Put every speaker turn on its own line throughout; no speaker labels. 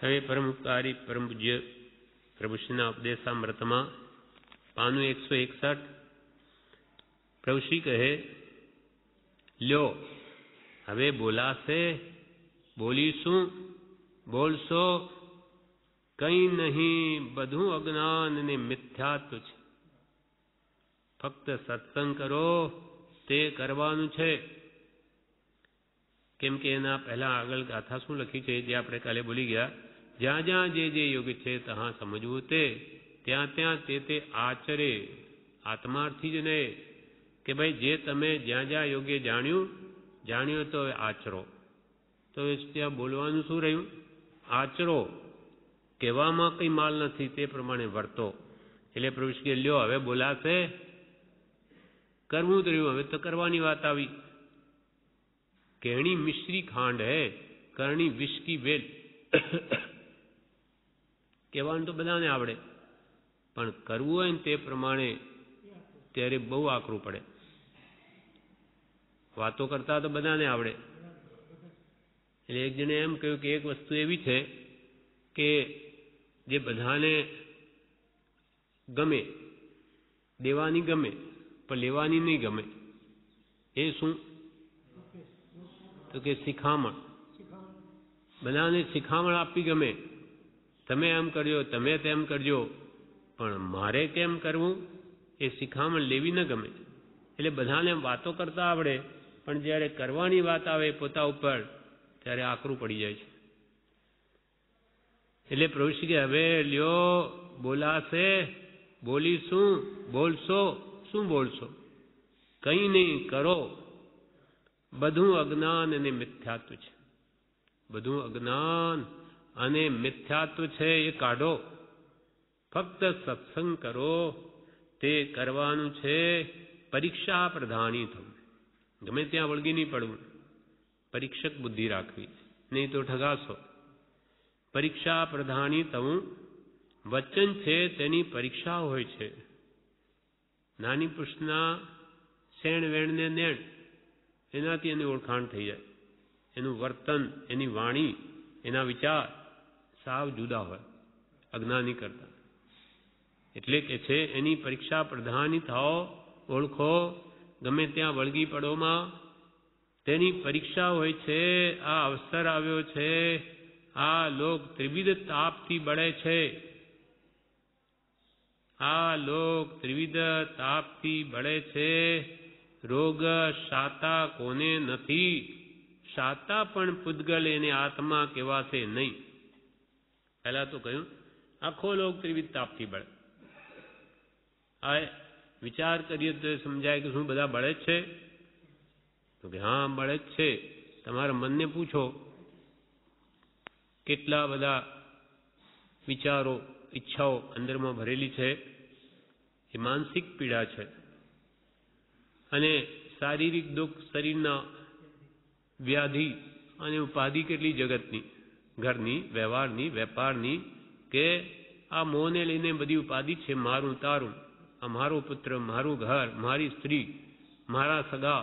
હવે પરમ ઉપકારી પરમ પૂજ્ય પ્રભુશ્રીના ઉપદેશામૃતમાં પાનું 161 પ્રભુશ્રી કહે, લ્યો હવે બોલાશે, બોલીશું, બોલશો, કંઈ નહીં, બધું અજ્ઞાન અને મિથ્યાત્વ છે. ફક્ત સત્સંગ કરો તે કરવાનું છે. કેમ કે એના પહેલા આગળ ગાથા શું લખી છે જે આપણે કાલે બોલી ગયા, જ્યાં જ્યાં જે જે યોગ છે ત્યાં સમજવું તે, ત્યાં ત્યાં તે આચરે. આત્માર્થી જ નહીં કે ભાઈ જે તમે જ્યાં જ્યાં યોગ્ય જાણ્યું તો આચરો. તો ત્યાં બોલવાનું શું રહ્યું? આચરો. કહેવામાં કંઈ માલ નથી, તે પ્રમાણે વર્તો. એટલે પ્રભુ કે લ્યો હવે બોલાશે, કરવું જ રહ્યું, હવે તો કરવાની વાત આવી. કેણી મિશ્રી ખાંડ હે, કરણી વિષ કી વેલ. કહેવાનું તો બધાને આવડે, પણ કરવું હોય ને તે પ્રમાણે ત્યારે બહુ આકરું પડે. વાતો કરતા તો બધાને આવડે. એટલે એક જણે એમ કહ્યું કે એક વસ્તુ એવી છે કે જે બધાને ગમે, દેવાની ગમે પણ લેવાની નહીં ગમે. એ શું? તો કે શિખામણ. બધાને શિખામણ આપવી ગમે, તમે એમ કરજો, તમે તેમ કરજો, પણ મારે કેમ કરવું એ શિખામણ લેવી ન ગમે. એટલે બધાને વાતો કરતા આવડે, પણ જ્યારે કરવાની વાત આવે પોતા ઉપર ત્યારે આકરું પડી જાય છે. એટલે પ્રભુ શ્રી કે હવે લ્યો બોલાશે, બોલીશું, બોલશો, શું બોલશો? કંઈ નહીં, કરો. બધું અજ્ઞાન અને મિથ્યાત્વ છે. બધું અજ્ઞાન અને મિથ્યાત્વ છે એ કાઢો. ફક્ત સત્સંગ કરો તે કરવાનું છે. પરીક્ષા પ્રધાની થવું, ગમે ત્યાં વળગી નહીં પડવું. પરીક્ષક બુદ્ધિ રાખવી, નહીં તો ઠગાશો. પરીક્ષા પ્રધાની થવું વચન છે તેની પરીક્ષા હોય છે. નાની પુષ્પના શેણ વેણને નેણ, એનાથી એની ઓળખાણ થઈ જાય. એનું વર્તન, એની વાણી, એના વિચાર સાવ જુદા હોય અજ્ઞાની કરતા. એટલે કે છે એની પરીક્ષા પ્રધાની થાઓ, ઓળખો. ગમે ત્યાં વળગી પડોમાં તેની પરીક્ષા હોય છે. આ અવસર આવ્યો છે, આ લોક ત્રિવિધ તાપથી બળે છે. આ લોક ત્રિવિધ તાપથી બળે છે. રોગ શાતા કોને નથી? શાતા પણ પૂતગલ એને આત્મા કહેવાશે નહીં. પહેલા તો કહ્યું આખો લોક ત્રિવિધ તાપથી બળે. આ વિચાર કરીએ તો સમજાય કે શું બધા બળે જ છે? તો કે હા બળે જ છે. તમારા મનને પૂછો કેટલા બધા વિચારો, ઈચ્છાઓ અંદરમાં ભરેલી છે. એ માનસિક પીડા છે. અને શારીરિક દુઃખ, શરીરના વ્યાધિ અને ઉપાધિ કેટલી જગતની, ઘરની, વ્યવહારની, વેપારની, કે આ મોહને લઈને બધી ઉપાધિ છે. મારું તારું, આ મારો પુત્ર, મારું ઘર, મારી સ્ત્રી, મારા સગા,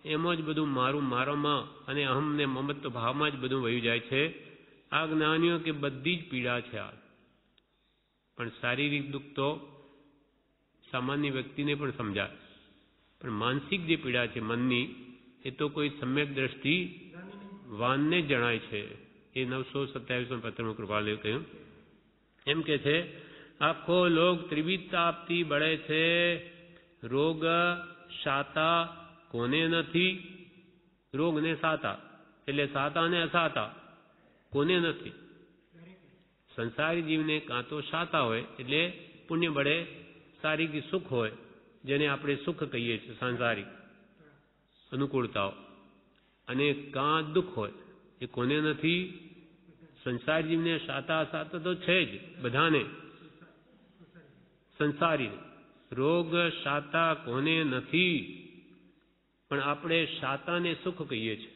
એમ જ બધું મારું, મારામાં અને અહમ ને મમત્વ ભાવમાં જ બધું વહી જાય છે. આ જ્ઞાનીઓ કે બધી જ પીડા છે આ. પણ શારીરિક દુઃખ તો સામાન્ય વ્યક્તિને પણ સમજાય, પણ માનસિક જે પીડા છે મનની, એ તો કોઈ સમ્યક દ્રષ્ટિ વાનને જણાય છે. એ 927 પત્રમાં કૃપાલુ કહ્યું. એમ કે છે આખો લોક ત્રિવિધ તાપથી બળે છે. રોગ શાતા કોને નથી? રોગ ને સાતા, એટલે સાતા ને અસાતા કોને નથી? સંસારી જીવને કાં તો શાતા હોય એટલે પુણ્ય બળે શારીરિક સુખ હોય, જેને આપણે સુખ કહીએ છીએ, સાંસારિક અનુકૂળતાઓ, અને કાં દુઃખ હોય. એ કોને નથી? સંસાર જીવને શાતા અસાતા તો છે જ બધાને, સંસારી. રોગ શાતા કોને નથી? પણ આપણે શાતાને સુખ કહીએ છીએ.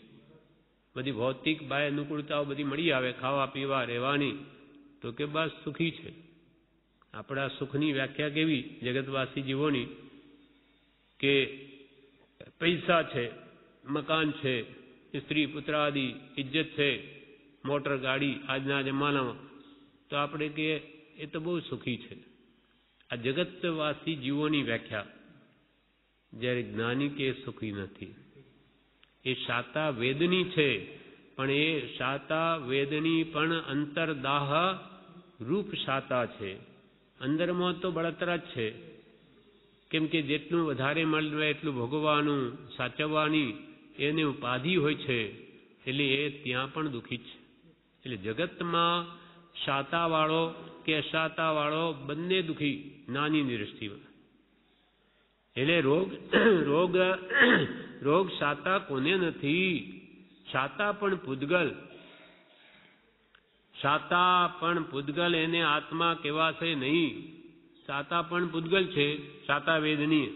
બધી ભૌતિક બાહ્ય અનુકૂળતાઓ બધી મળી આવે, ખાવા પીવા રહેવાની, તો કે બસ સુખી છે. આપણા સુખની વ્યાખ્યા કેવી જગતવાસી જીવોની? કે પૈસા છે, મકાન છે, સ્ત્રી પુત્ર આદિ, ઇજ્જત છે, મોટર ગાડી આજના જમાનામાં, તો આપણે કહીએ એ તો બહુ સુખી છે. આ જગતવાસી જીવોની વ્યાખ્યા. જ્યારે જ્ઞાની કે સુખી નથી. એ શાતા વેદની છે, પણ એ શાતા વેદની પણ અંતરદાહ રૂપ શાતા છે. અંદરમાં તો બળતરા જ છે, કેમ કે જેટલું વધારે મળે એટલું ભોગવવાનું, સાચવવાની એને ઉપાધિ હોય છે, એટલે એ ત્યાં પણ દુઃખી છે. એટલે જગતમાં શાતાવાળો કે અશાતાવાળો બંને દુઃખી જ્ઞાનીની દૃષ્ટિમાં. એટલે રોગ શાતા કોને નથી? શાતા પણ પૂદગલ, શાતા પણ પૂદગલ એને આત્મા કહેવાશે નહીં. શાતા પણ પૂદગલ છે, શાતા વેદની,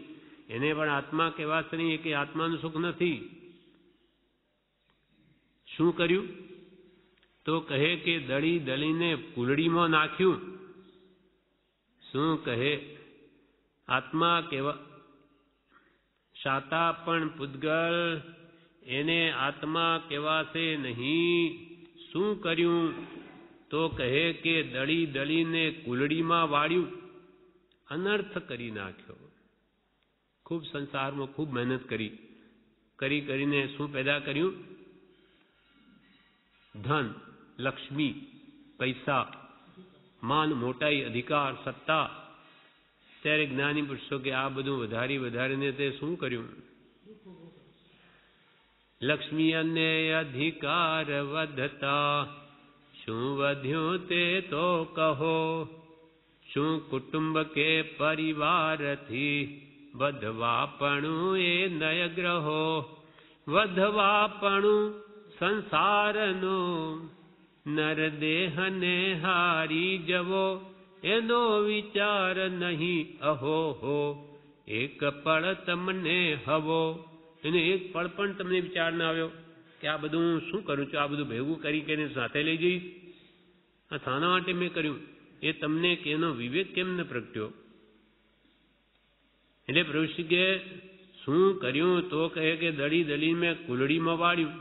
એને પણ આત્મા કહેવાશે નહીં, કે આત્માનું સુખ નથી. શું કર્યું? તો કહે કે દળી દળીને કુલડીમાં નાખ્યું. શું કહે? આત્મા કેવા શાતા પણ પૂદગલ, એને આત્મા કહેવાશે નહીં. શું કર્યું? તો કહે કે દળી દળીને કુલડીમાં વાળ્યું, અનર્થ કરી નાખ્યો. ખૂબ સંસારમાં ખૂબ મહેનત કરીને શું પેદા કર્યું? ધન, લક્ષ્મી, પૈસા, માન, મોટાઈ, અધિકાર, સત્તા. ત્યારે જ્ઞાની પૂછશો કે આ બધું વધારીને તે શું કર્યું? લક્ષ્મી અને અધિકાર વધતા શું વધ્યું તે તો કહો. શું કુટુંબ કે પરિવારથી વધવાપણું એ નયગ્રહો. વધવાપણું સંસારનો નરદેહને હારી જવો, એનો વિચાર નહીં અહો હો. એક પળ તમને હવો, એને એક પળ પણ તમને વિચાર ના આવ્યો કે આ બધું હું શું કરું છું? આ બધું ભેગું કરીને સાથે લઈ જઈશ? આ શાના માટે મેં કર્યું? એ તમને એનો વિવેક કેમ ન પ્રગટ્યો? એટલે પ્રભુ કે શું કર્યું? તો કહે કે દળી દળી મેં કુલડીમાં વાળ્યું,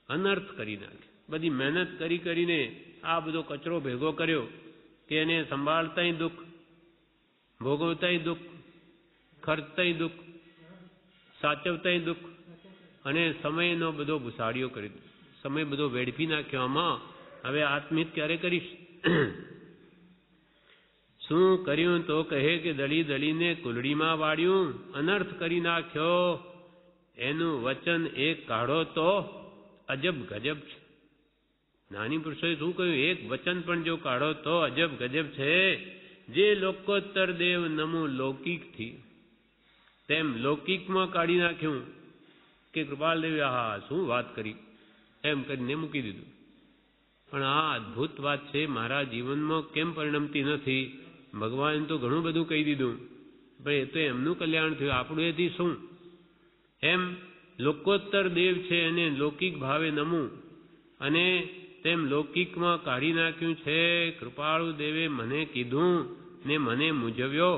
અનર્થ કરી નાખે. બધી મહેનત કરીને આ બધો કચરો ભેગો કર્યો કે એને સંભાળતાય દુઃખ, ભોગવતાય દુઃખ, ખર્ચતાય દુઃખ, સાચવતાય દુઃખ, અને સમયનો બધો ભૂસાડીઓ કરી દીધો. સમય બધો વેડફી નાખ્યો આમાં. હવે આત્મહિત ક્યારે કરીશ? શું કર્યું? તો કહે કે દળી દળીને કુલડીમાં વાળ્યું, અનર્થ કરી નાખ્યો. એનું વચન એક કાઢો તો અજબ ગજબ છે. નાની પુરુષોએ શું કહ્યું? એક વચન પણ જો કાઢો તો અજબ ગજબ છે. જે લોકોત્તર દેવ નમો લૌકિકથી, તેમ લૌકિકમાં કાઢી નાખ્યું. કે કૃપાલ દેવી આહા શું વાત કરી, એમ કરીને મૂકી દીધું. પણ આ અદ્ભુત વાત છે, મારા જીવનમાં કેમ પરિણમતી નથી? ભગવાન તો ઘણું બધું કહી દીધું, પણ એ તો એમનું કલ્યાણ થયું, આપણું એથી શું? એમ લોકોત્તર દેવ છે એને લૌકિક ભાવે નમું, અને તેમ લૌકિકમાં કાઢી નાખ્યું છે. કૃપાળુ દેવે મને કીધું ને મને મૂંઝવ્યો,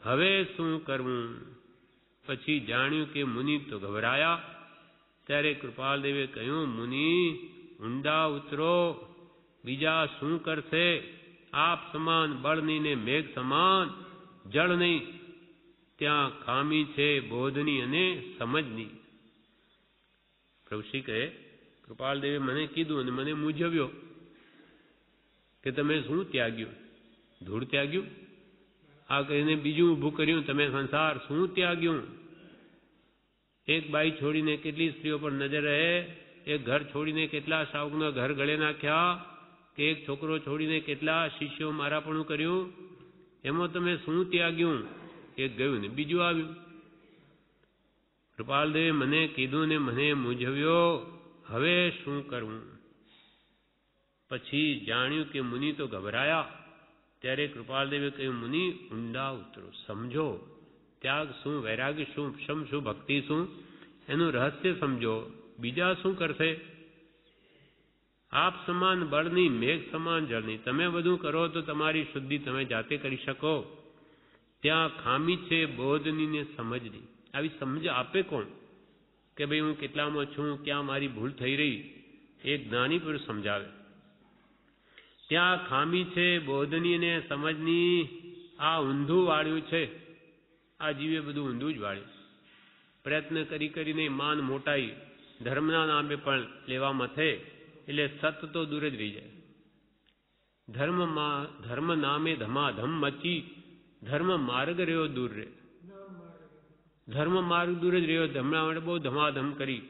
હવે શું કરવું? પછી જાણ્યું કે મુનિ તો ગભરાયા. ત્યારે કૃપાલ દેવે કહ્યું, મુનિ ઊંડા ઉતરો, બીજા શું કરશે? આપ સમાન બળ નહીં ને મેઘ સમાન જળ નહીં. ત્યાં ખામી છે બોધની અને સમજની. પ્રભુશ્રી કહે કૃપાલ દેવે મને કીધું અને મને મૂંઝવ્યો કે તમે શું ત્યાગ્યું? ધૂળ ત્યાગ્યું? આ કહીને બીજું ઊભું કર્યું, તમે સંસાર શું ત્યાગ્યું? એક બાઈ છોડીને કેટલી સ્ત્રીઓ પર નજર રહે, એક ઘર છોડીને કેટલા શાહુકના ઘર ગળે નાખ્યા, કે એક છોકરો છોડીને કેટલા શિષ્યો મારાપણું કર્યું. એમાં તમે શું ત્યાગ્યું? એક ગયું ને બીજું આવ્યું. કૃપાલદેવે મને કીધું ને મને મૂંઝવ્યો, હવે શું કરવું? પછી જાણ્યું કે મુનિ તો ગભરાયા. ત્યારે કૃપાલદેવે કહ્યું, મુનિ ઊંડા ઉતરો, સમજો. ત્યાગ શું, વૈરાગ્ય શું, ક્ષમ શું, ભક્તિ શું, એનું રહસ્ય સમજો. બીજા શું કરશે? આપ સમાન બળની, મેઘ સમાન જળની. તમે બધું કરો તો તમારી શુદ્ધિ તમે જાતે કરી શકો. ત્યાં ખામી છે બોધની ને સમજની. આવી સમજ આપે કોણ? કે ભાઈ હું કેટલામાં છું, ક્યાં મારી ભૂલ થઈ રહી, એ જ્ઞાની પુરુષ સમજાવે. ત્યાં ખામી છે બોધની ને સમજની, આ ઊંધું વાળ્યું છે. આ જીવે બધું ઊંધું જ વાળ્યું. પ્રયત્ન કરીને માન મોટાઈ ધર્મના નામે પણ લેવા મથે એટલે સત તો દૂર જ રહી જાય. ધર્મ નામે ધમાધમ મચી ધર્મ માર્ગ રહ્યો દૂર રે. ધર્મ માર્ગ દૂર જ રહ્યો. ધર્મના માટે બહુ ધમાધમ કરી,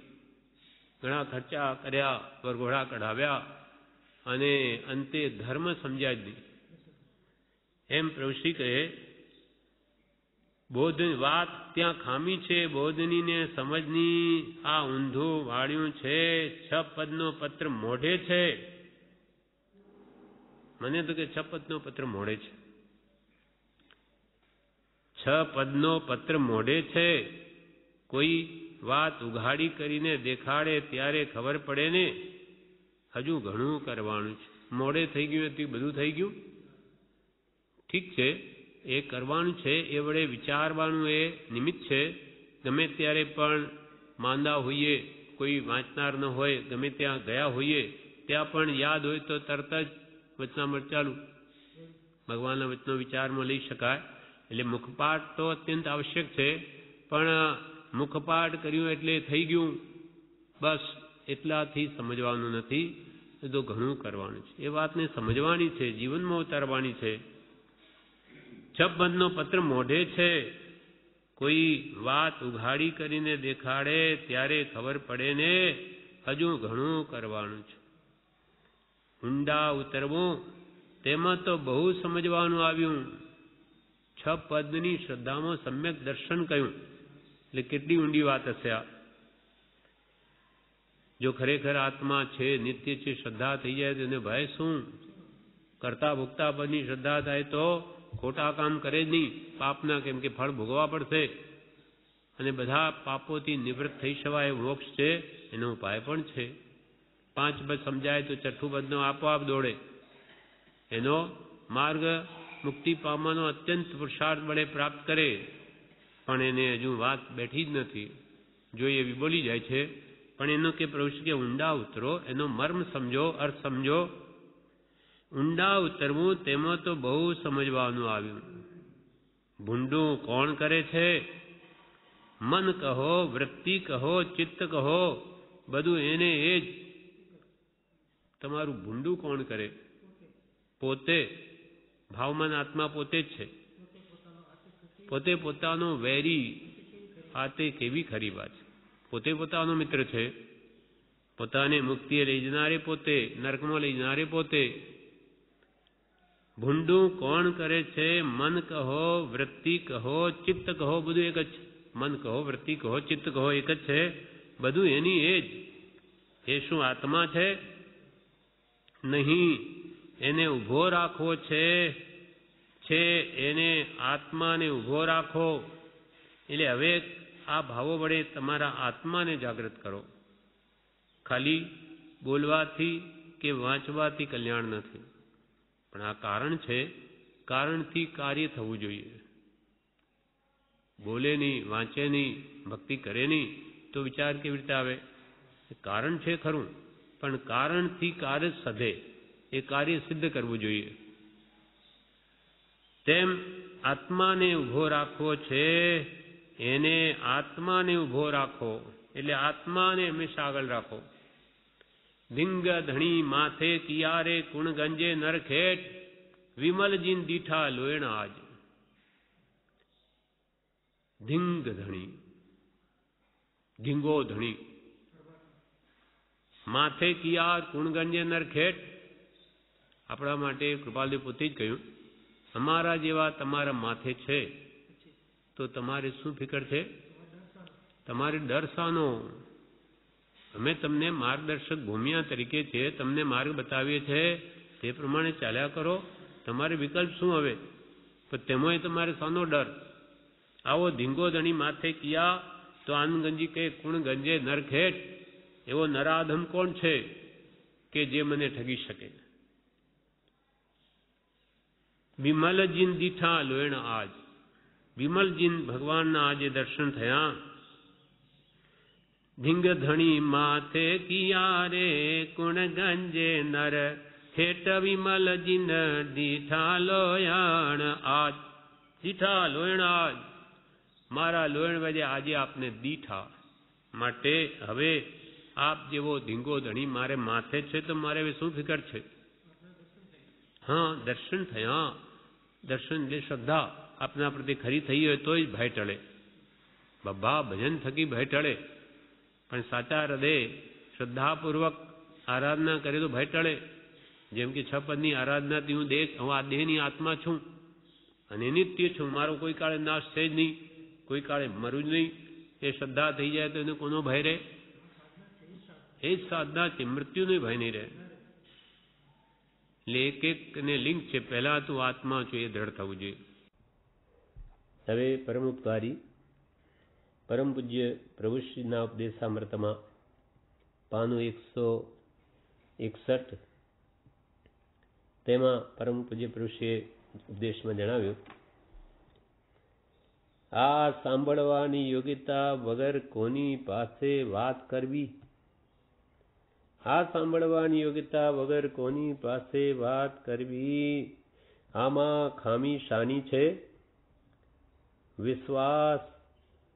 ઘણા ખર્ચા કર્યા, વરઘોડા કઢાવ્યા અને અંતે ધર્મ સમજ્યા જ નહીં. એમ પ્રભુશ્રી કહે બોધ વાત ત્યાં ખામી છે બોધની ને સમજની, આ ઊંધું વાળ્યું છે. 6 પદનો પત્ર મોઢે છે. મને તો કે 6 પદનો પત્ર મોઢે છે. 6 પદનો પત્ર મોઢે છે. કોઈ વાત ઉઘાડી કરીને દેખાડે ત્યારે ખબર પડે ને હજુ ઘણું કરવાનું છે. મોડે થઈ ગયું હતું બધું થઈ ગયું, ઠીક છે, એ કરવાનું છે. એ વડે વિચારવાનું એ નિમિત્ત છે. ગમે ત્યારે પણ માંદા હોઈએ, કોઈ વાંચનાર ન હોય, ગમે ત્યાં ગયા હોઈએ ત્યાં પણ યાદ હોય તો તરત જ વચનામૃત ચાલુ, ભગવાનના વચનો વિચારમાં લઈ શકાય. એટલે મુખપાઠ તો અત્યંત આવશ્યક છે, પણ મુખપાઠ કર્યું એટલે થઈ ગયું બસ એટલાથી સમજવાનું નથી. એ તો ઘણું કરવાનું છે. એ વાતને સમજવાની છે, જીવનમાં ઉતારવાની છે. 6 પદનો પત્ર મોઢે છે. કોઈ વાત ઉઘાડી કરીને દેખાડે ત્યારે ખબર પડે ને હજુ ઘણું કરવાનું છે. ઊંડા ઉતરવું તેમાં તો બહુ સમજવાનું આવ્યું. 6 પદની શ્રદ્ધામાં સમ્યક દર્શન કહ્યું એટલે કેટલી ઊંડી વાત હશે આ. જો ખરેખર આત્મા છે, નિત્ય છે, શ્રદ્ધા થઈ જાય તો એને ભય શું? કરતા ભોગતા પદની શ્રદ્ધા થાય તો ખોટા કામ કરે જ નહીં, પાપના, કેમ કે ફળ ભોગવવા પડશે. અને બધા પાપોથી નિવૃત્ત થઈ શવાય મોક્ષ છે, એનો ઉપાય પણ છે. 5 પદ સમજાય તો 6થું પદનો આપોઆપ દોડે. એનો માર્ગ મુક્તિ પામવાનો અત્યંત પુરુષાર્થ વડે પ્રાપ્ત કરે, પણ એને હજુ વાત બેઠી જ નથી. જોઈએ એવી બોલી જાય છે, પણ એનો કે પ્રભુ કે ઊંડા ઉતરો, એનો મર્મ સમજો, અર્થ સમજો. ઊંડા ઉતરવું તેમાં તો બહુ સમજવાનું આવ્યું. ભૂંડું કોણ કરે છે? મન કહો, વૃત્તિ કહો, ચિત્ત કહો, બધું એને એ જ. તમારું ભૂંડું કોણ કરે? પોતે. ભાવમાન આત્મા પોતે જ છે. પોતે પોતાનો વેરી. આ તે કેવી ખરી વાત છે. પોતે પોતાનો મિત્ર છે. પોતાને મુક્તિએ લઈ જનારે પોતે, નરકમાં લઈ જનારે પોતે. ભૂંડું કોણ કરે છે? મન કહો, વૃત્તિ કહો, ચિત્ત કહો, બધું એક જ છે. મન કહો, વૃત્તિ કહો, ચિત્ત કહો, એક જ છે. બધું એની એ જ. એ શું આત્મા છે? નહીં. એને ઊભો રાખવો છે એને આત્માને ઊભો રાખો. એટલે હવે આ ભાવો વડે તમારા આત્માને જાગૃત કરો. ખાલી બોલવાથી કે વાંચવાથી કલ્યાણ નથી, પણ આ કારણ છે. કારણથી કાર્ય થવું જોઈએ. બોલે નહીં, વાંચે નહીં, ભક્તિ કરે નહીં તો વિચાર કેવી રીતે આવે? કારણ છે ખરું, પણ કારણથી કાર્ય સધે. એ કાર્ય સિદ્ધ કરવું જોઈએ. તેમ આત્માને ઊભો રાખવો છે. એને આત્માને ઊભો રાખો એટલે આત્માને હંમેશા આગળ રાખો. ધીંગ ધણી માથે કિયારે કુણ ગંજે નરખેટ વિમલ જીન દીઠા લોયણ આજ. ધીંગ ધણી, ધીંગો ધણી. માથે કિયાર કુણ ગંજે નરખેટ. આપણા માટે કૃપાલદેવ પોતે જ કહ્યું, અમારા જેવા તમારા માથે છે તો તમારે શું ફિકર છે? તમારે ડર શાનો? અમે તમને માર્ગદર્શક ભૂમિયા તરીકે છે, તમને માર્ગ બતાવીએ છે, તે પ્રમાણે ચાલ્યા કરો. તમારે વિકલ્પ શું હવે? પણ તેમાંય તમારે શાનો ડર? આવો ધીંગો ધણી માથે કિયા તો આનગંજી કે કુણ ગંજે નરખેટ. એવો નરાધમ કોણ છે કે જે મને ઠગી શકે? વિમલજીન દીઠા લોયણ આજ. વિમલજીન ભગવાનના આજે દર્શન થયા. ધીંગ ધણી માથે કિયારે કુણ ગંજે નર ઠેઠ વિમલ જીન દીઠા લોયાણ આજ દીઠા લોયણ આજ મારા લોયણ વજે આજે આપને દીઠા માટે હવે આપ જેવો ધીંગો ધણી મારે માથે છે તો મારે હવે શું ફિકર છે? હા, દર્શન થયા. દર્શન એટલે શ્રદ્ધા આપના પ્રત્યે ખરી થઈ હોય તો જ ભય ટળે. બબ્બા ભજન થકી ભય ટળે, પણ સાચા હૃદય શ્રદ્ધાપૂર્વક આરાધના કરે તો ભય ટળે. જેમ કે 6 પદની આરાધનાથી હું આ દેહની આત્મા છું અને નિત્ય છું, મારો કોઈ કાળે નાશ છે જ નહીં, કોઈ કાળે મરું જ નહીં. એ શ્રદ્ધા થઈ જાય તો એને કોનો ભય રહે? એ જ સાધના છે, મૃત્યુનો ભય નહીં રહે. એટલે એક એકને લિંક છે. પહેલા તું આત્મા છું એ દ્રઢ થવું જોઈએ. હવે પરમ ઉપકારી પરમ પૂજ્ય પ્રભુશ્રીના ઉપદેશામૃતમાં પાનું 161 તેમાં પરમ પૂજ્ય પ્રભુશ્રીએ ઉપદેશમાં જણાવ્યું, આ સાંભળવાની યોગ્યતા વગર કોની પાસે વાત કરવી? આ સાંભળવાની યોગ્યતા વગર કોની પાસે વાત કરવી? આમાં ખામી શાની છે? વિશ્વાસ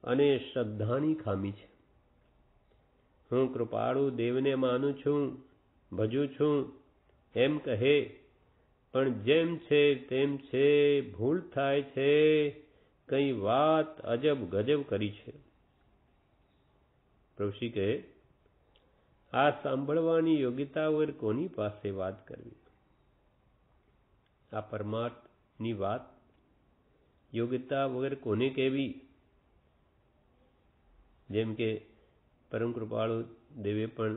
અને શ્રદ્ધાની ખામી છે. હું કૃપાળુ દેવને માનું છું, ભજું છું એમ કહે, પણ જેમ છે તેમ છે, ભૂલ થાય છે, કઈ વાત અજબ ગજબ કરી છે. પ્રભુશ્રી કહે, આ સાંભળવાની યોગ્યતા વગર કોની પાસે વાત કરવી? આ પરમાર્થની વાત યોગ્યતા વગર કોને કહેવી? જેમ કે પરમ કૃપાળુ દેવે પણ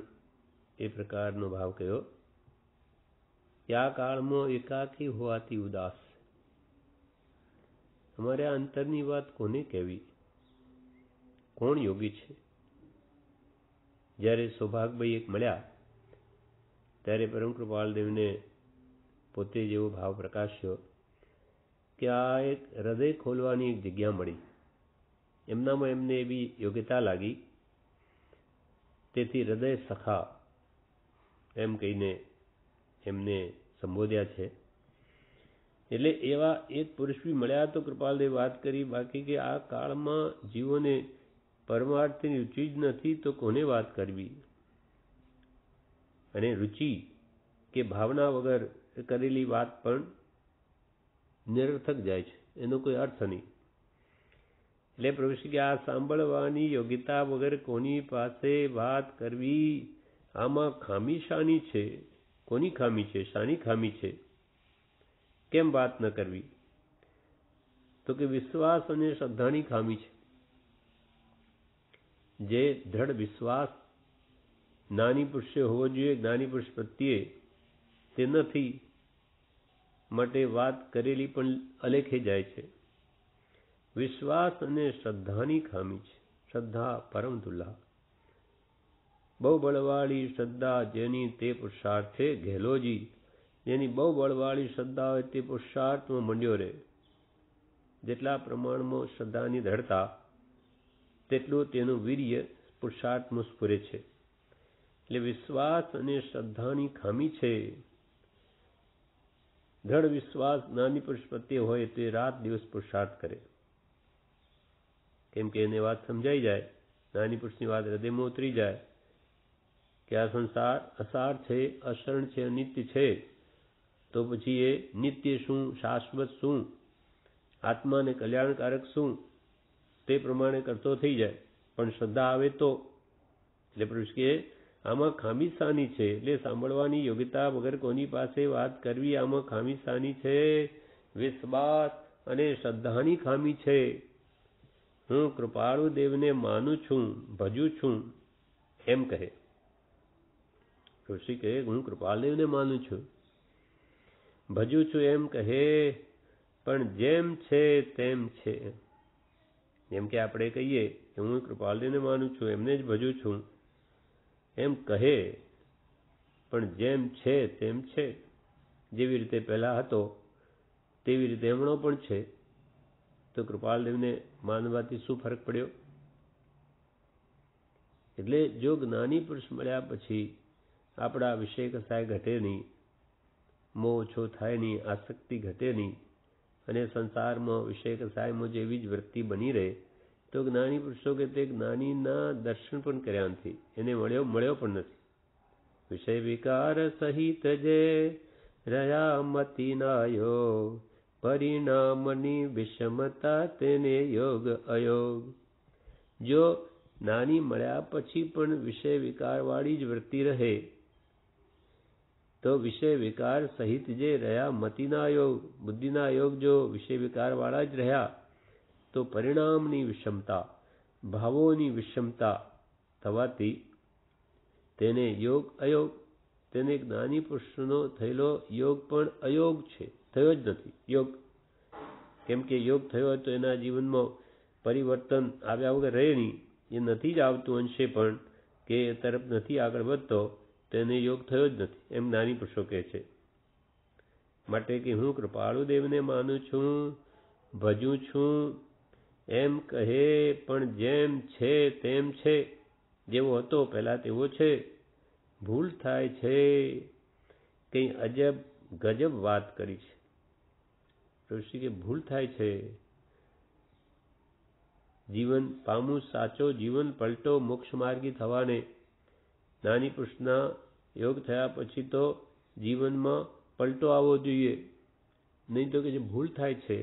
એ પ્રકારનો ભાવ કહ્યો કે આ કાળમાં એકાકી હોવાથી ઉદાસ. અમારે આ અંતરની વાત કોને કહેવી? કોણ યોગી છે? જ્યારે સૌભાગભાઈ એક મળ્યા ત્યારે પરમ કૃપાળ દેવને પોતે જેવો ભાવ પ્રકાશ્યો કે આ એક હૃદય ખોલવાની એક જગ્યા મળી. એમનામાં એમને એવી યોગ્યતા લાગી, તેથી હૃદય સખા એમ કહીને એમને સંબોધ્યા છે. એટલે એવા એક પુરુષ બી મળ્યા તો કૃપાલદેવ વાત કરી, બાકી કે આ કાળમાં જીવોને પરમાર્થની રુચિ જ નથી તો કોને વાત કરવી? અને રુચિ કે ભાવના વગર કરેલી વાત પણ નિરર્થક જાય છે, એનો કોઈ અર્થ નહીં. એટલે પ્રભુશ્રી કે આ સાંભળવાની યોગ્યતા વગર કોની પાસે વાત કરવી? આમાં ખામી શાની છે? કોની ખામી છે? શાની ખામી છે? કેમ વાત ન કરવી? તો કે વિશ્વાસ અને શ્રદ્ધાની ખામી છે. જે દ્રઢ વિશ્વાસ જ્ઞાની પુરુષે હોવો જોઈએ, જ્ઞાની પુરુષ પ્રત્યે, તે નથી, માટે વાત કરેલી પણ અલેખે જાય છે. વિશ્વાસ અને શ્રદ્ધાની ખામી છે. શ્રદ્ધા પરમ દુર્લભ. બહુ બળવાળી શ્રદ્ધા જેની તે પુરુષાર્થ છે ઘેલોજી. જેની બહુ બળવાળી શ્રદ્ધા હોય તે પુરુષાર્થમાં મંડ્યો રહે. જેટલા પ્રમાણમાં શ્રદ્ધાની દ્રઢતા તેટલું તેનું વીર્ય પુરુષાર્થમાં સ્ફુરે છે. એટલે વિશ્વાસ અને શ્રદ્ધાની ખામી છે. દ્રઢ વિશ્વાસ જ્ઞાની પુરુષ પ્રત્યે હોય તો એ રાત દિવસ પુરુષાર્થ કરે, કેમ કે એને વાત સમજાઈ જાય, જ્ઞાની પુરુષની વાત હૃદયમાં ઉતરી જાય કે આ સંસાર અસાર છે, અશરણ છે, અનિત્ય છે, તો પછી એ નિત્ય શું, શાશ્વત શું, આત્માને કલ્યાણકારક શું, તે પ્રમાણે કરતો થઈ જાય. પણ શ્રદ્ધા આવે તો. એટલે પુરુષ કે આમાં ખામી શાની છે? એટલે સાંભળવાની યોગ્યતા વગર કોની પાસે વાત કરવી? આમાં ખામી શાની છે? વિશ્વાસ અને શ્રદ્ધાની ખામી છે. હું કૃપાળુ દેવને માનું છું, ભજું છું એમ કહે. ઋષિ કહે હું કૃપાળદેવને માનું છું, ભજું છું એમ કહે, પણ જેમ છે તેમ છે. જેમ કે આપણે કહીએ કે હું કૃપાળદેવને માનું છું, એમને જ ભજું છું એમ કહે, પણ જેમ છે તેમ છે. જેવી રીતે પહેલા હતો તેવી રીતે હમણો પણ છે. તો કૃપાળદેવને માનવાથી શું ફરક પડ્યો? એટલે જો જ્ઞાની પુરુષ મળ્યા પછી આપણા વિષય કસાય ઘટે નહીં, મોહ ઓછો થાય નહીં, આસક્તિ ઘટે નહીં અને સંસારમાં વિષય કસાયમાં જેવી જ વૃત્તિ બની રહે, તો જ્ઞાની પુરુષો કે તે જ્ઞાનીના દર્શન પણ કર્યા નથી, એને મળ્યો પણ નથી. વિષય વિકાર સહિત જે રહ્યા મતિના યોગ, પરિણામની વિષમતા તેને યોગ અયોગ. જો જ્ઞાની મળ્યા પછી પણ વિષય વિકારવાળી જ વૃત્તિ રહે, તો વિષય વિકાર સહિત જે રહ્યા મતિના યોગ, બુદ્ધિના યોગ જો વિષય વિકારવાળા જ રહ્યા, તો પરિણામની વિષમતા, ભાવોની વિષમતા થવાથી તેને યોગ અયોગ, તેને જ્ઞાની પુરુષનો થયેલો યોગ પણ અયોગ છે, થયો જ નથી યોગ. કેમ કે યોગ થયો હોય તો એના જીવનમાં પરિવર્તન આવ્યા વગર રહે નહીં, એ નથી જ આવતું અંશે પણ, કે એ તરફ નથી આગળ વધતો, તેને યોગ થયો જ નથી, એમ જ્ઞાની પુરુષો કહે છે. માટે કે હું કૃપાળુ દેવને માનું છું, ભજું છું એમ કહે, પણ જેમ છે તેમ છે, જેવો હતો પહેલા તેવો છે. ભૂલ થાય છે, કંઈ અજબ ગજબ વાત કરી છે. ઋષિ કે ભૂલ થાય છે, જીવન પામું સાચો જીવન પલટો મોક્ષ માર્ગી થવાને જ્ઞાની પુરુષના યોગ થયા પછી તો જીવનમાં પલટો આવવો જોઈએ, નહીં તો કે જે ભૂલ થાય છે,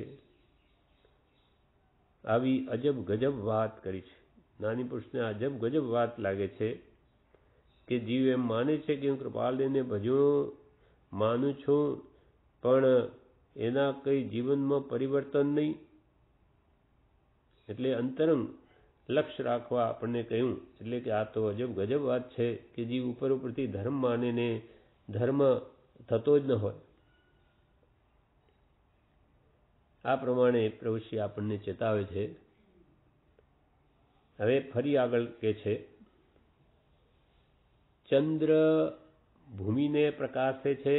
આવી અજબ ગજબ વાત કરી છે. જ્ઞાની પુરુષને અજબ ગજબ વાત લાગે છે કે જીવ એમ માને છે કે હું કૃપાળદેવને ભજવું માનું છું, પણ એના કંઈ જીવનમાં પરિવર્તન નહીં. એટલે અંતરંગ લક્ષ્ય રાખવા આપણને કહ્યું, એટલે કે આ તો અજબ ગજબ વાત છે કે જીવ ઉપર ઉપરથી ધર્મ માને ને ધર્મ થતો જ ન હોય. આ પ્રમાણે પ્રભુશ્રી આપણને ચેતાવે છે. હવે ફરી આગળ કે છે, ચંદ્ર ભૂમિને પ્રકાશે છે,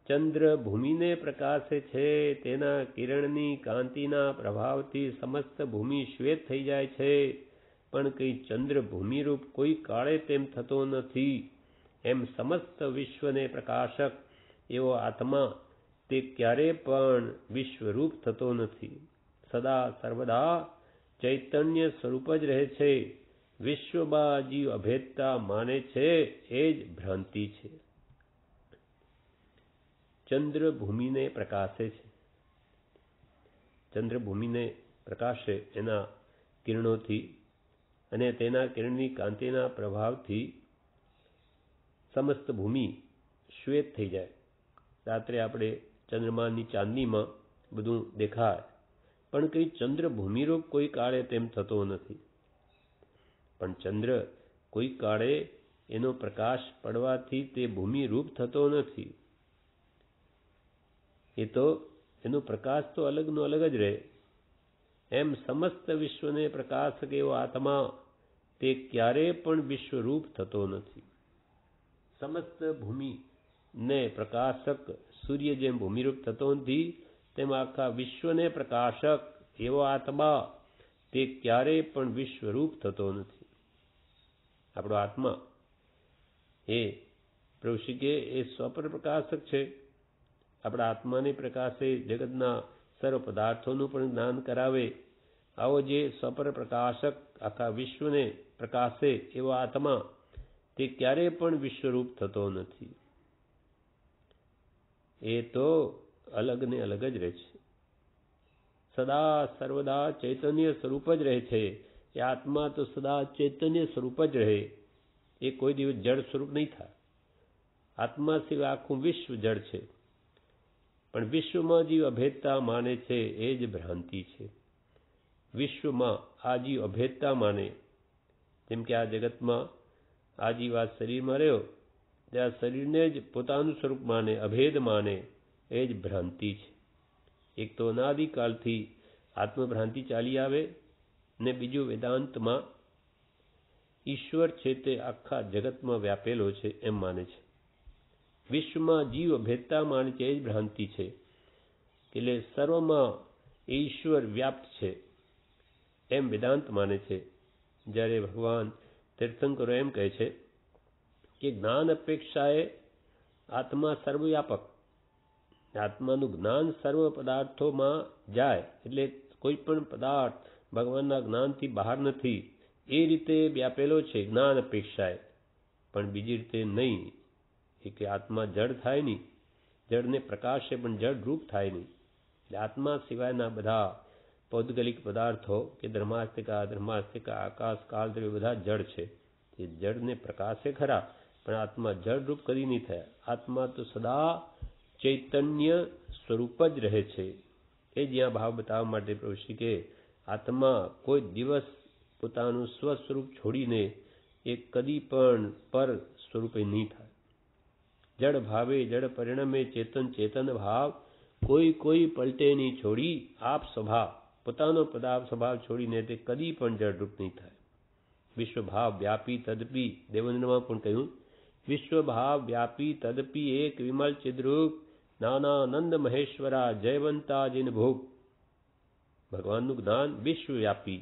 ચંદ્ર ભૂમિને પ્રકાશે છે, તેના કિરણની કાંતિના પ્રભાવથી સમસ્ત ભૂમિ શ્વેત થઈ જાય છે, પણ કંઈ ચંદ્ર ભૂમિરૂપ કોઈ કાળે તેમ થતો નથી. એમ સમસ્ત વિશ્વને પ્રકાશક એવો આત્મા તે ક્યારે પણ વિશ્વરૂપ થતો નથી. સદા સર્વદા ચૈતન્ય સ્વરૂપ જ રહે છે. વિશ્વમાં જીવ અભેદતા માને છે, એ જ ભ્રાંતિ છે. ચંદ્ર ભૂમિને પ્રકાશે છે, ચંદ્ર ભૂમિને પ્રકાશે એના કિરણોથી અને તેના કિરણની કાંતિના પ્રભાવથી સમસ્ત ભૂમિ શ્વેત થઈ જાય. રાત્રે આપણે ચંદ્રમાની ચાંદનીમાં બધું દેખાય, પણ કંઈ ચંદ્ર ભૂમિરૂપ કોઈ કાળે તેમ થતો નથી. પણ ચંદ્ર કોઈ કાળે એનો પ્રકાશ પડવાથી તે ભૂમિરૂપ થતો નથી. એ તો એનો પ્રકાશ તો અલગનો અલગ જ રહે. એમ સમસ્ત વિશ્વને પ્રકાશક એવો આત્મા તે ક્યારેય પણ વિશ્વરૂપ થતો નથી. સમસ્ત ભૂમિને પ્રકાશક સૂર્ય જેમ ભૂમિરૂપ થતો નથી, તેમ આખા વિશ્વને પ્રકાશક એવો આત્મા તે ક્યારેય પણ વિશ્વરૂપ થતો નથી. આપણો આત્મા એ પ્રભુશ્રી કે એ સ્વપર પ્રકાશક છે. આપણા આત્માને પ્રકાશે જગતના સર્વ પદાર્થોનું પણ જ્ઞાન કરાવે. આવો જે સ્વપર પ્રકાશક આખા વિશ્વને પ્રકાશે એવો આત્મા તે ક્યારેય પણ વિશ્વરૂપ થતો નથી. એ તો અલગ ને અલગ જ રહે છે. સદા સર્વદા ચૈતન્ય સ્વરૂપ જ રહે છે. એ આત્મા તો સદા ચૈતન્ય સ્વરૂપ જ રહે. એ કોઈ દિવસ જળ સ્વરૂપ નહીં થાય. આત્મા સિવાય આખું વિશ્વ જળ છે. પણ વિશ્વમાં જીવ અભેદતા માને છે, એ જ ભ્રાંતિ છે. વિશ્વમાં આ જીવ અભેદતા માને, જેમ કે આ જગતમાં આ જીવ આ શરીરમાં રહ્યો, ત્યાં શરીરને જ પોતાનું સ્વરૂપ માને, અભેદ માને, એ જ ભ્રાંતિ છે. એક તો અનાદિકાળથી આત્મભ્રાંતિ ચાલી આવે, ને બીજું વેદાંતમાં ઈશ્વર છે તે આખા જગતમાં વ્યાપેલો છે એમ માને છે. વિશ્વમાં જીવ અભેદતા માને છે, એ જ ભ્રાંતિ છે. એટલે સર્વમાં ઈશ્વર વ્યાપ્ત છે એમ વેદાંત માને છે.
જ્યારે ભગવાન તીર્થંકરો એમ કહે છે કે જ્ઞાન અપેક્ષાએ આત્મા સર્વવ્યાપક, આત્માનું જ્ઞાન સર્વ પદાર્થોમાં જાય, એટલે કોઈ પણ પદાર્થ ભગવાનના જ્ઞાનથી બહાર નથી, એ રીતે વ્યાપેલો છે જ્ઞાન અપેક્ષાએ, પણ બીજી રીતે નહીં. એ કે આત્મા જડ થાય નહીં, જડને પ્રકાશે પણ જડ રૂપ થાય નહીં. એટલે આત્મા સિવાયના બધા પૌદ્ગલિક પદાર્થો કે ધર્માસ્તિકા, આકાશ, કાળદ્રવ્ય બધા જડ છે. તે જડને પ્રકાશે ખરા, પણ આત્મા જડ રૂપ કદી નહીં થયા. આત્મા તો સદા ચૈતન્ય સ્વરૂપ જ રહે છે. એ જ્યાં ભાવ બતાવવા માટે પ્રભુ કે આત્મા કોઈ દિવસ પોતાનું સ્વસ્વરૂપ છોડીને એ કદી પણ પર સ્વરૂપે નહીં થાય. જડ ભાવે જડ પરિણમે ચેતન ચેતન ભાવ, કોઈ પલટે નહીં છોડી આપ સ્વભાવ, પોતાનો સ્વભાવ છોડીને તે કદી પણ જડરૂપ નહીં થાય. વિશ્વભાવ વ્યાપી તદપી, દેવેન્દ્રમાં પણ કહ્યું, વિશ્વભાવ વ્યાપી તદપી એક વિમલ ચિદ્રૂપ, નાનાનંદ મહેશ્વરા જયવંતા જીન ભોગ. ભગવાનનું જ્ઞાન વિશ્વવ્યાપી,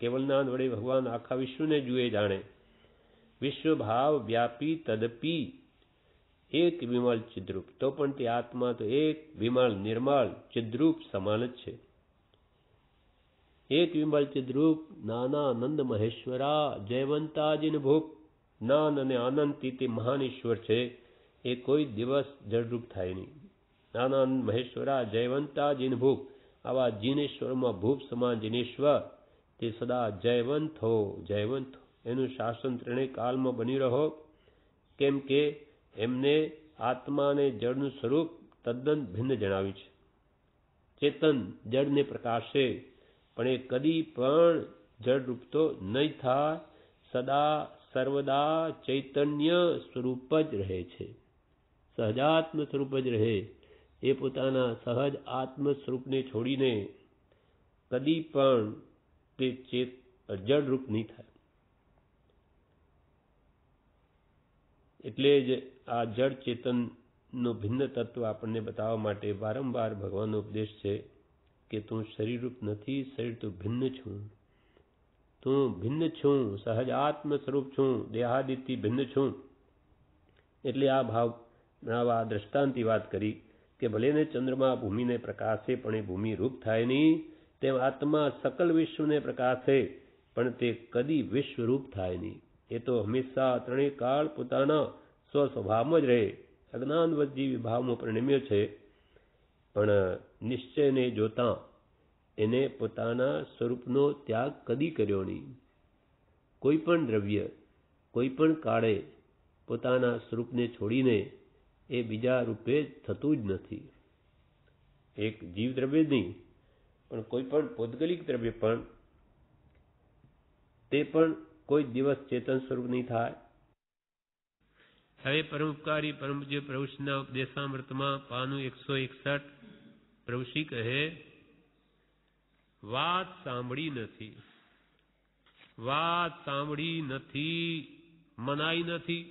કેવલ જ્ઞાન વડે ભગવાન આખા વિશ્વને જુએ જાણે. વિશ્વભાવ વ્યાપી તદપી એક વિમલ ચિદ્રૂપ, તો પણ તે આત્મા તો એક વિમલ નિર્મળ ચિદ્રૂપ સમાન જ છે. એક વિમલ ચિદ્રૂપ નાનાનંદ મહેશ્વરા જયવંતાજીન ભોગ. જ્ઞાન અને આનંદથી તે મહાન ઈશ્વર છે, એ કોઈ દિવસ જડરૂપ થાય નહીં. નાનાનંદ મહેશ્વરા જયવંતાજીન ભોગ, આવા જીનેશ્વરમાં ભૂપ સમાન જીનેશ્વર તે સદા જયવંત હો, જયવંત હો. એનું શાસન ત્રણેય કાળમાં બની રહો, કેમ કે એમને આત્મા અને જળનું સ્વરૂપ તદ્દન ભિન્ન જણાવ્યું છે. ચેતન જળને પ્રકાશે, પણ એ કદી પણ જળરૂપ તો નહીં થાય, સદા સર્વદા ચૈતન્ય સ્વરૂપ જ રહે છે, સહજાત્મ સ્વરૂપ જ રહે. એ પોતાના સહજ આત્મ સ્વરૂપને છોડીને કદી પણ તે જળરૂપ નહીં થાય. એટલે જ આ જળ ચેતનનો ભિન્ન તત્વ આપણને બતાવવા માટે વારંવાર ભગવાનનો ઉપદેશ છે કે તું શરીરરૂપ નથી, શરીર તો ભિન્ન છું, તું ભિન્ન છું, સહજ આત્મ સ્વરૂપ છું, દેહાદિથી ભિન્ન છું. એટલે આ ભાવ આ દ્રષ્ટાંતની વાત કરી કે ભલે ને ચંદ્રમા ભૂમિને પ્રકાશે, પણ એ ભૂમિ રૂપ થાય નહીં, તેમ આત્મા સકલ વિશ્વને પ્રકાશે, પણ તે કદી વિશ્વરૂપ થાય નહીં. એ તો હંમેશા ત્રણેય કાળ પોતાના સ્વસ્વભાવમાં જ રહે. અજ્ઞાનવત જીવ ભાવમાં પરિણમ્યો છે, પણ નિશ્ચયને જોતા એને પોતાના સ્વરૂપનો ત્યાગ કદી કર્યો નહીં. કોઈ પણ દ્રવ્ય કોઈ પણ કાળે પોતાના સ્વરૂપને છોડીને એ બીજા રૂપે થતું જ નથી. એક જીવ દ્રવ્ય જ નહીં, પણ કોઈ પણ પૌદ્ગલિક દ્રવ્ય પણ તે પણ કોઈ દિવસ ચેતન સ્વરૂપ નહીં થાય.
હવે પરમોપકારી પરમ પૂજ્ય પ્રભુશ્રીના ઉપદેશામૃતમાં પાનું 161 પ્રભુશ્રી કહે, વાત સાંભળી નથી, વાત સાંભળી નથી, મનાઈ નથી.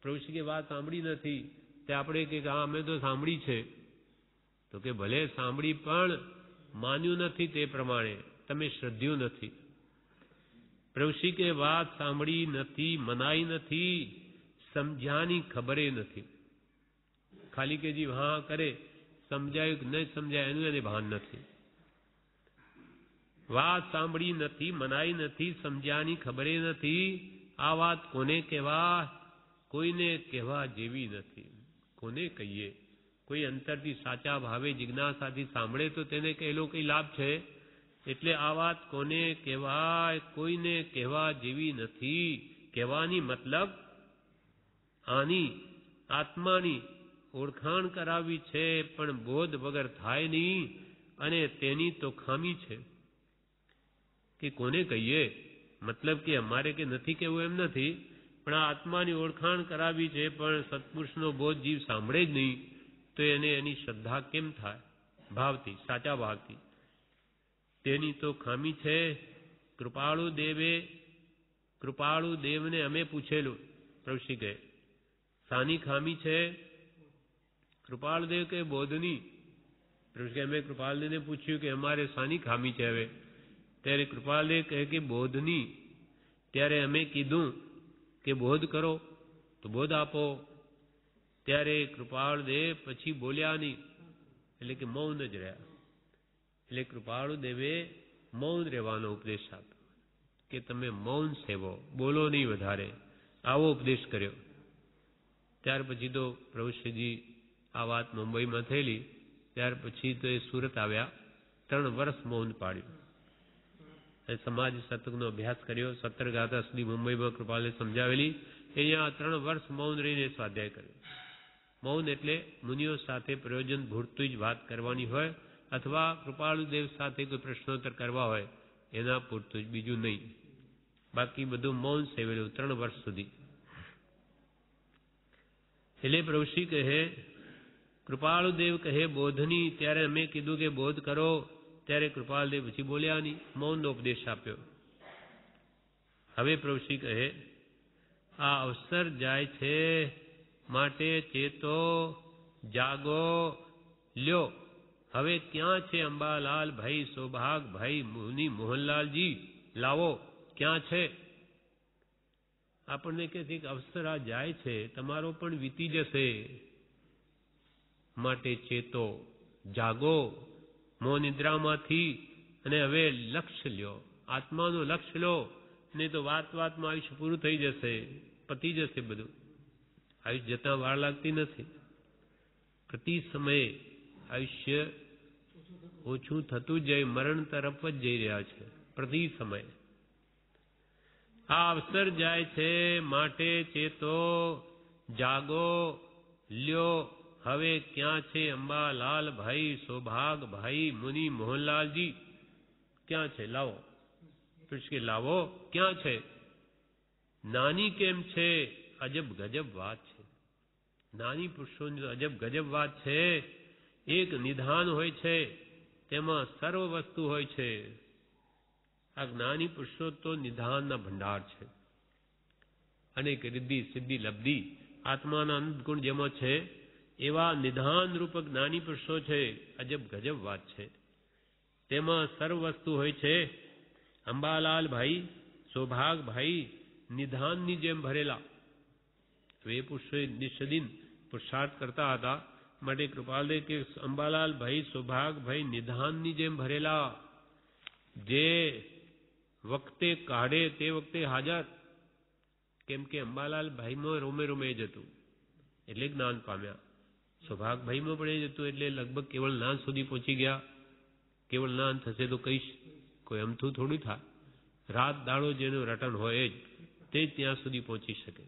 પ્રભુશ્રી કે વાત સાંભળી નથી, તે આપણે કે હા અમે તો સાંભળી છે. તો કે ભલે સાંભળી પણ માન્યું નથી, તે પ્રમાણે તમે શ્રદ્ધ્યું નથી. પ્રભુશ્રી કે વાત સાંભળી નથી, મનાઈ નથી, સમજ્યાની ખબરે નથી. ખાલી કે જી હા કરે, સમજાયું કે નહીં સમજાય એનું એને ભાન નથી. વાત સાંભળી નથી, મનાઈ નથી, સમજ્યાની ખબરે નથી. આ વાત કોને કહેવા? કોઈને કહેવા જેવી નથી. કોને કહીએ? કોઈ અંતરથી સાચા ભાવે જિજ્ઞાસાથી સાંભળે તો તેને કહેલો કઈ લાભ છે. એટલે આ વાત કોને કહેવાય? કોઈને કહેવા જેવી નથી. કહેવાની મતલબ આની આત્માની ઓળખાણ કરાવી છે, પણ બોધ વગર થાય નહીં, અને તેની તો ખામી છે. કે કોને કહીએ? મતલબ કે અમારે કે નથી કહેવું એમ નથી, પણ આ આત્માની ઓળખાણ કરાવી છે, પણ સત્પુરુષનો બોધ જીવ સાંભળે જ નહીં, તો એને એની શ્રદ્ધા કેમ થાય? ભાવથી, સાચા ભાવથી. તેની તો ખામી છે. કૃપાળુ દેવને અમે પૂછેલું. પ્રભુશ્રી કહે શાની ખામી છે? કૃપાળુ દેવ કે બોધની. પ્રભુશ્રી અમે કૃપાળુદેવને પૂછ્યું કે અમારે શાની ખામી છે? હવે ત્યારે કૃપાલદેવ કહે કે બોધની. ત્યારે અમે કીધું કે બોધ કરો, તો બોધ આપો. ત્યારે કૃપાળદેવ પછી બોલ્યા નહીં, એટલે કે મૌન જ રહ્યા. એટલે કૃપાળુદેવે મૌન રહેવાનો ઉપદેશ આપ્યો કે તમે મૌન સેવો, બોલો નહીં વધારે, આવો ઉપદેશ કર્યો. ત્યાર પછી તો પ્રભુશ્રીજી આ વાત મુંબઈમાં થયેલી, ત્યાર પછી તો એ સુરત આવ્યા, 3 વર્ષ મૌન પાડ્યું. સમાજ સત્સંગનો અભ્યાસ કર્યો, 17 ગાથા સુધી મુંબઈમાં કૃપાલે સમજાવેલી. અહીંયા 3 વર્ષ મૌન રહીને સ્વાધ્યાય કર્યો. મૌન એટલે મુનિઓ સાથે પ્રયોજન ભૂરતું જ વાત કરવાની હોય, અથવા કૃપાળુદેવ સાથે કોઈ પ્રશ્નોત્તર કરવા હોય એના પૂરતું જ, બીજું નહીં. બાકી બધું મૌન સેવેલું 3 વર્ષ સુધી. એટલે પ્રભુશ્રી કહે, કૃપાળુદેવ કહે બોધની. ત્યારે અમે કીધું કે બોધ કરો. ત્યારે કૃપાળદેવ પછી બોલ્યા નહીં, મૌનનો ઉપદેશ આપ્યો. હવે પ્રભુશ્રી કહે, આ અવસર જાય છે માટે ચેતો, જાગો, લ્યો. હવે ક્યાં છે અંબાલાલ ભાઈ, સૌભાગ ભાઈ, મુનિ મોહનલાલજી, લાવો, ક્યાં છે? આપણને કહે છે કે અવસર આ જાય છે, તમારો પણ વીતી જશે, માટે ચેતો, જાગો મોહ નિદ્રામાંથી, અને હવે લક્ષ્ય લ્યો, આત્માનું લક્ષ્ય લો. નહીં તો વાતમાં આયુષ્ય પૂરું થઈ જશે, પતી જશે બધું. આયુષ્ય જતાં વાર લાગતી નથી. પ્રતિ સમયે આયુષ્ય ઓછું થતું જ જાય, મરણ તરફ જ જઈ રહ્યા છે પ્રતિ સમયે. આ અવસર જાય છે માટે ચેતો, જાગો, લ્યો. હવે ક્યાં છે અંબાલાલ ભાઈ, સૌભાગ ભાઈ, મુનિ મોહનલાલજી, ક્યાં છે? લાવો. કે લાવો, ક્યાં છે? નાની કેમ છે? અજબ ગજબ વાત છે. નાની પુરુષોની અજબ ગજબ વાત છે. એક નિધાન હોય છે, તેમાં સર્વ વસ્તુ હોય છે. આ જ્ઞાની પુરુષો તો નિધાનના ભંડાર છે. અનેક રિદ્ધિ સિદ્ધિ લબ્ધિ આત્માના અનંત ગુણ જેમાં છે, એવા નિધાન રૂપક જ્ઞાની પુરુષો છે. અજબ ગજબ વાત છે. તેમાં સર્વ વસ્તુ હોય છે. અંબાલાલ ભાઈ, સૌભાગ ભાઈ, નિધાનની જેમ ભરેલા. વે પુરુષોએ નિષ્દિન પુરુષાર્થ કરતા હતા, માટે કૃપાલદેવ કે અંબાલાલ ભાઈ, સૌભાગ ભાઈ, નિધાનની જેમ ભરેલા. જે વખતે કાઢે તે વખતે હાજર. કેમ કે અંબાલાલ ભાઈમાં રોમે રોમે જ હતું, એટલે જ્ઞાન પામ્યા. સૌભાગભાઈમાં પણ એ જ હતું, એટલે લગભગ કેવળ જ્ઞાન સુધી પહોંચી ગયા. કેવળ જ્ઞાન થશે તો કહીશ, કોઈ અમથું થોડું થાય. રાત દાડો જેનું રટન હોય જ તે ત્યાં સુધી પહોંચી શકે.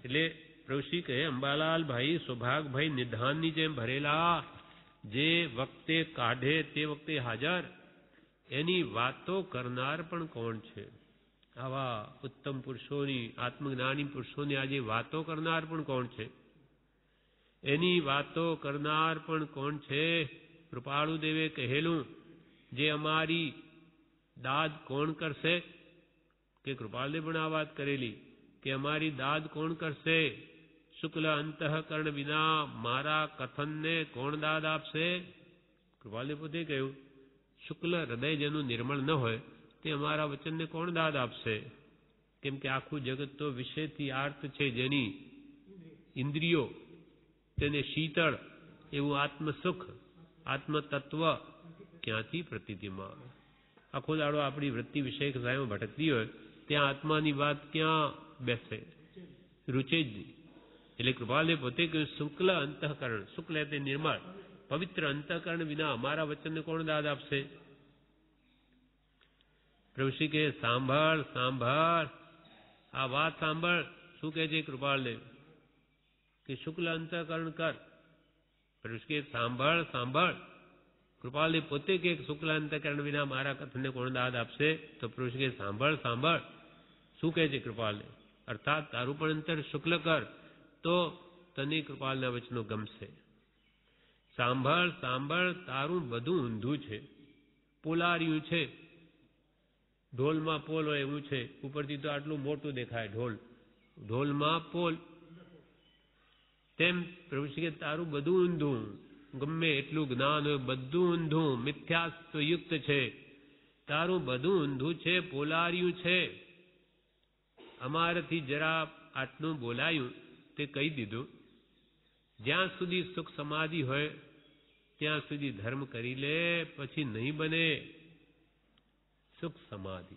એટલે પ્રભુશ્રી કહે, અંબાલાલ ભાઈ, સૌભાગભાઈ, નિધાનની જેમ ભરેલા. જે વખતે કાઢે તે વખતે હાજર. એની વાતો કરનાર પણ કોણ છે? આવા ઉત્તમ પુરુષોની, આત્મજ્ઞાની પુરુષોની આજે વાતો કરનાર પણ કોણ છે? એની વાતો કરનાર પણ કોણ છે? કૃપાળુદેવે કહેલું, જે અમારી દાદ કોણ કરશે? કે કૃપાળદેવ પણ આ વાત કરેલી કે અમારી દાદ કોણ કરશે? શુક્લ અંતઃકરણ વિના મારા કથનને કોણ દાદ આપશે? કૃપાળદેવ પોતે કહ્યું, શુક્લ હૃદય જેનું નિર્મળ ન હોય તે અમારા વચનને કોણ દાદ આપશે? કેમ કે આખું જગત તો વિષયથી આર્ત છે, જેની ઇન્દ્રિયો તેને શીતળ એવું આત્મસુખ, આત્મતત્વ ક્યાંથી પ્રતીતિમાં આવે? આખો દાડો આપણી વૃત્તિ વિષયક સાયમાં ભટકતી હોય, ત્યાં આત્માની વાત ક્યાં બેસે? રૂચે જ નહીં. એટલે કૃપાલદેવ પોતે કહ્યું, શુક્લ અંતઃકરણ, શુક્લ એટલે નિર્મળ, પવિત્ર અંતઃકરણ વિના અમારા વચનને કોણ દાદ આપશે? પ્રભુશ્રી કહે, સાંભળ સાંભળ, આ વાત સાંભળ. શું કહે છે કૃપાલદેવ? કે શુક્લ અંતઃકરણ કર. પ્રભુશ્રી કહે, સાંભળ સાંભળ. કૃપાલદેવ પોતે કે શુક્લ અંતઃકરણ વિના મારા કથનને કોણ દાદ આપશે? તો પ્રભુશ્રી કહે, સાંભળ સાંભળ. શું કહે છે કૃપાલદેવ? અર્થાત તારું પણ અંતર શુક્લ કર, તો તને કૃપાલના વચનો ગમશે. સાંભળ સાંભળ, તારું બધું ઊંધું છે, પોલાર્યું છે. ઢોલમાં પોલ હોય એવું છે. ઉપરથી તો આટલું મોટું દેખાય ઢોલ, ઢોલમાં પોલ. તેમ પ્રભુશ્રી કે તારું બધું ઊંધું. ગમે એટલું જ્ઞાન હોય, બધું ઊંધું, મિથ્યાત્વ યુક્ત છે. તારું બધું ઊંધું છે, પોલાર્યું છે. અમારાથી જરા આટલું બોલાયું તે કહી દીધું. જ્યાં સુધી સુખ સમાધિ હોય ત્યાં સુધી ધર્મ કરી લે, પછી નહીં બને. સુખ સમાધિ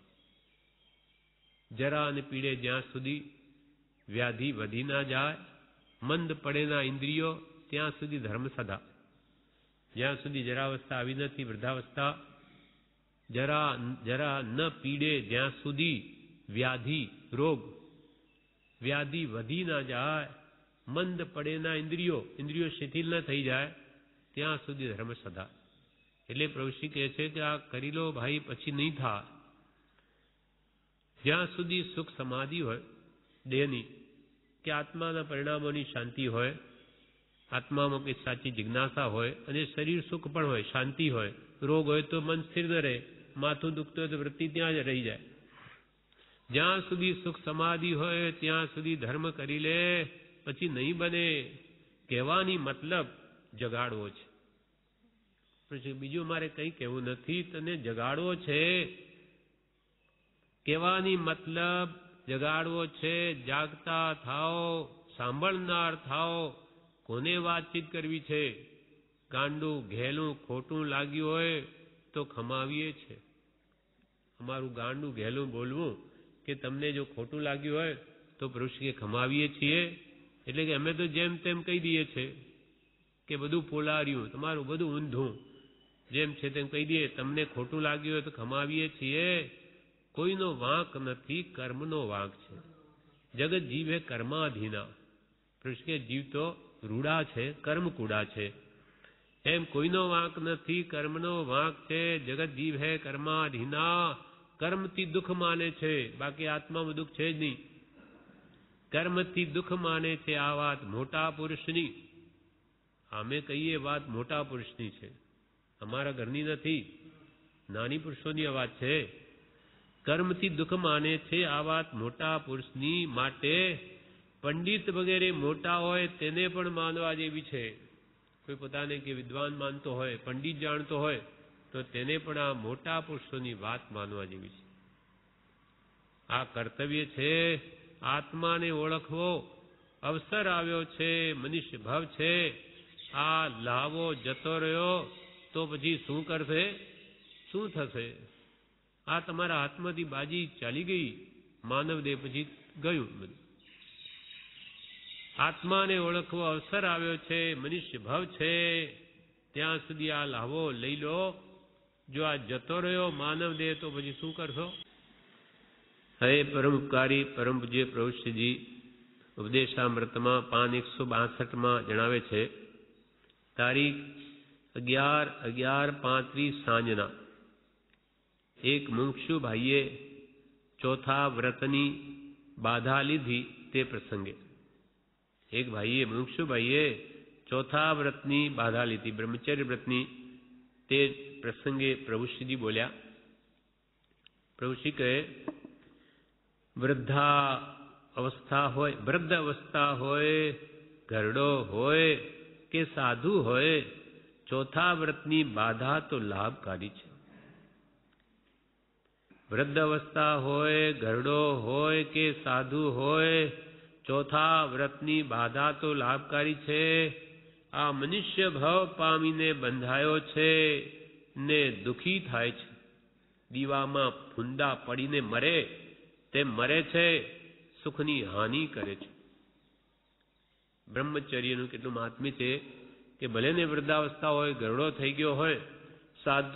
જરા અને પીડે જ્યાં સુધી વ્યાધિ વધી ના જાય, મંદ પડેના ઇન્દ્રિયો ત્યાં સુધી ધર્મ સદા. જ્યાં સુધી જરાવસ્થા આવી નથી, વૃદ્ધાવસ્થા જરા ન પીડે જ્યાં સુધી વ્યાધિ રોગ વ્યાધિ વધી ના જાય, મંદ પડેના ઇન્દ્રિયો શિથિલ ન થઈ જાય ત્યાં સુધી ધર્મ સદા. એટલે પ્રભુશ્રી કહે છે કે આ કરી લો ભાઈ, પછી નહીં થાય. જ્યાં સુધી સુખ સમાધિ હોય દેહની કે આત્માના પરિણામોની શાંતિ હોય, આત્મામાં કંઈ સાચી જિજ્ઞાસા હોય અને શરીર સુખ પણ હોય, શાંતિ હોય, રોગ હોય તો મન સ્થિર ન રહે, માથું દુખતું હોય તો વૃત્તિ ત્યાં જ રહી જાય. જ્યાં સુધી સુખ સમાધિ હોય ત્યાં સુધી ધર્મ કરી લે, પછી નહીં બને. કહેવાની મતલબ જગાડવો છે. પછી બીજું મારે કંઈ કહેવું નથી, તને જગાડવો છે. કહેવાની મતલબ જગાડવો છે. જાગતા થાઓ, સાંભળનાર થાઓ. કોને વાતચીત કરવી છે? ગાંડું ઘેલું ખોટું લાગ્યું હોય તો ખમાવીએ છે. અમારું ગાંડું ઘેલું બોલવું કે તમને જો ખોટું લાગ્યું હોય તો પુરુષને ખમાવીએ છીએ. એટલે કે અમે તો જેમ તેમ કહી દઈએ છે કે બધું પોલાર્યું, તમારું બધું ઊંધું, જેમ છે તેમ કહી દઈએ. તમને ખોટું લાગ્યું હોય તો ખમાવીએ છીએ. કોઈનો વાંક નથી, કર્મનો વાંક છે. જગત જીવ હે કર્માધીના. પુરુષ જીવ તો રૂડા છે, કર્મકૂડા છે. એમ કોઈનો વાંક નથી, કર્મનો વાંક છે. જગત જીવ હે કર્માધીના. કર્મથી દુઃખ માને છે, બાકી આત્મામાં દુઃખ છે જ નહીં. કર્મથી દુઃખ માને છે. આ વાત મોટા પુરુષની. અમે કહીએ વાત મોટા પુરુષની છે, અમારા ઘરની નથી, નાની પુરુષોની આ વાત છે. કર્મથી દુઃખ માને છે, આ વાત મોટા પુરુષની. માટે પંડિત વગેરે મોટા હોય તેને પણ માનવા જેવી છે. કોઈ પોતાને કે વિદ્વાન માનતો હોય, પંડિત જાણતો હોય તો તેને પણ આ મોટા પુરુષોની વાત માનવા જેવી છે. આ કર્તવ્ય છે. આત્માને ઓળખવો અવસર આવ્યો છે, મનુષ્ય ભાવ છે. આ લાવો જતો રહ્યો તો પછી શું કરશે, શું થશે? આ તમારા હાથમાંથી બાજી ચાલી ગઈ, માનવ દેહ પછી ગયું બધું. આત્માને ઓળખવો અવસર આવ્યો છે, મનુષ્ય ભાવ છે. ત્યાં સુધી આ લાવો લઈ લો. જો આ જતો રહ્યો માનવ દેહ તો પછી શું કરશો? હે પરમ ઉપકારી પરમ પૂજ્ય પ્રભુશ્રીજી ઉપદેશામૃતમાં પાન 162 જણાવે છે, તારીખ 11/11/35 સાંજના એક મુમુક્ષુ ભાઈએ ચોથા વ્રતની બાધા લીધી તે પ્રસંગે. એક ભાઈએ મુમુક્ષુ ભાઈએ ચોથા વ્રતની બાધા લીધી, બ્રહ્મચર્ય વ્રતની. તે પ્રસંગે પ્રભુશ્રીજી બોલ્યા. પ્રભુશ્રી કહે, વૃદ્ધ અવસ્થા હોય, ઘરડો હોય કે સાધુ હોય, ચોથા વ્રતની બાધા તો લાભકારી છે. વૃદ્ધ અવસ્થા હોય, ઘરડો હોય કે સાધુ હોય, ચોથા વ્રતની બાધા તો લાભકારી છે. આ મનુષ્ય ભાવ પામીને બંધાયો છે ને દુઃખી થાય છે. દીવામાં ફૂંદા પડીને મરે તેમ મરે છે, સુખની હાનિ કરે છે. બ્રહ્મચર્યનું કેટલું મહાત્મ્ય છે કે ભલે ને વૃદ્ધાવસ્થા હોય, ઘરડો થઈ ગયો હોય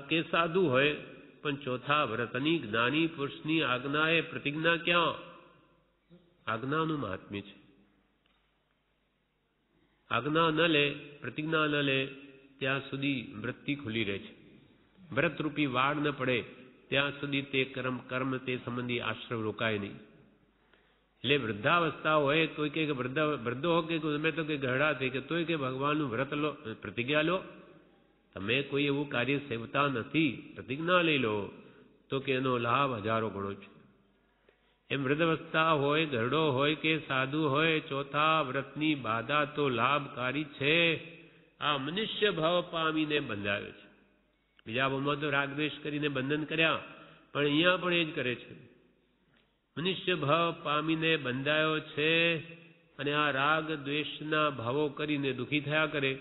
કે સાધુ હોય, પણ ચોથા વ્રતની જ્ઞાની પુરુષની આજ્ઞા એ પ્રતિજ્ઞા ક્યાં? આજ્ઞાનું મહાત્મ્ય છે. આજ્ઞા ન લે, પ્રતિજ્ઞા ન લે ત્યાં સુધી વૃત્તિ ખુલી રહે છે. વ્રતરૂપી વાડ ન પડે ત્યાં સુધી તે કર્મ તે સંબંધી આશ્રવ રોકાય નહીં. એટલે વૃદ્ધાવસ્થા હોય, કોઈ કે વૃદ્ધો હો કે તમે તો કે ઘરડા થઈ કે તોય કે ભગવાનનું વ્રત લો, પ્રતિજ્ઞા લો. તમે કોઈ એવું કાર્ય સેવતા નથી, પ્રતિજ્ઞા લઈ લો તો કે એનો લાભ હજારો ગણો છે. એમ વૃદ્ધાવસ્થા હોય, ઘરડો હોય કે સાધુ હોય, ચોથા વ્રતની બાધા તો લાભકારી છે. આ મનુષ્ય ભાવ પામીને બંધાયો છે. બીજા ભાવમાં તો રાગદ્વેષ કરીને બંધન કર્યા, પણ અહીંયા પણ એ જ કરે છે. મનુષ્ય ભાવ પામીને બંધાયો છે અને આ રાગ દ્વેષના ભાવો કરીને દુઃખી થયા કરે.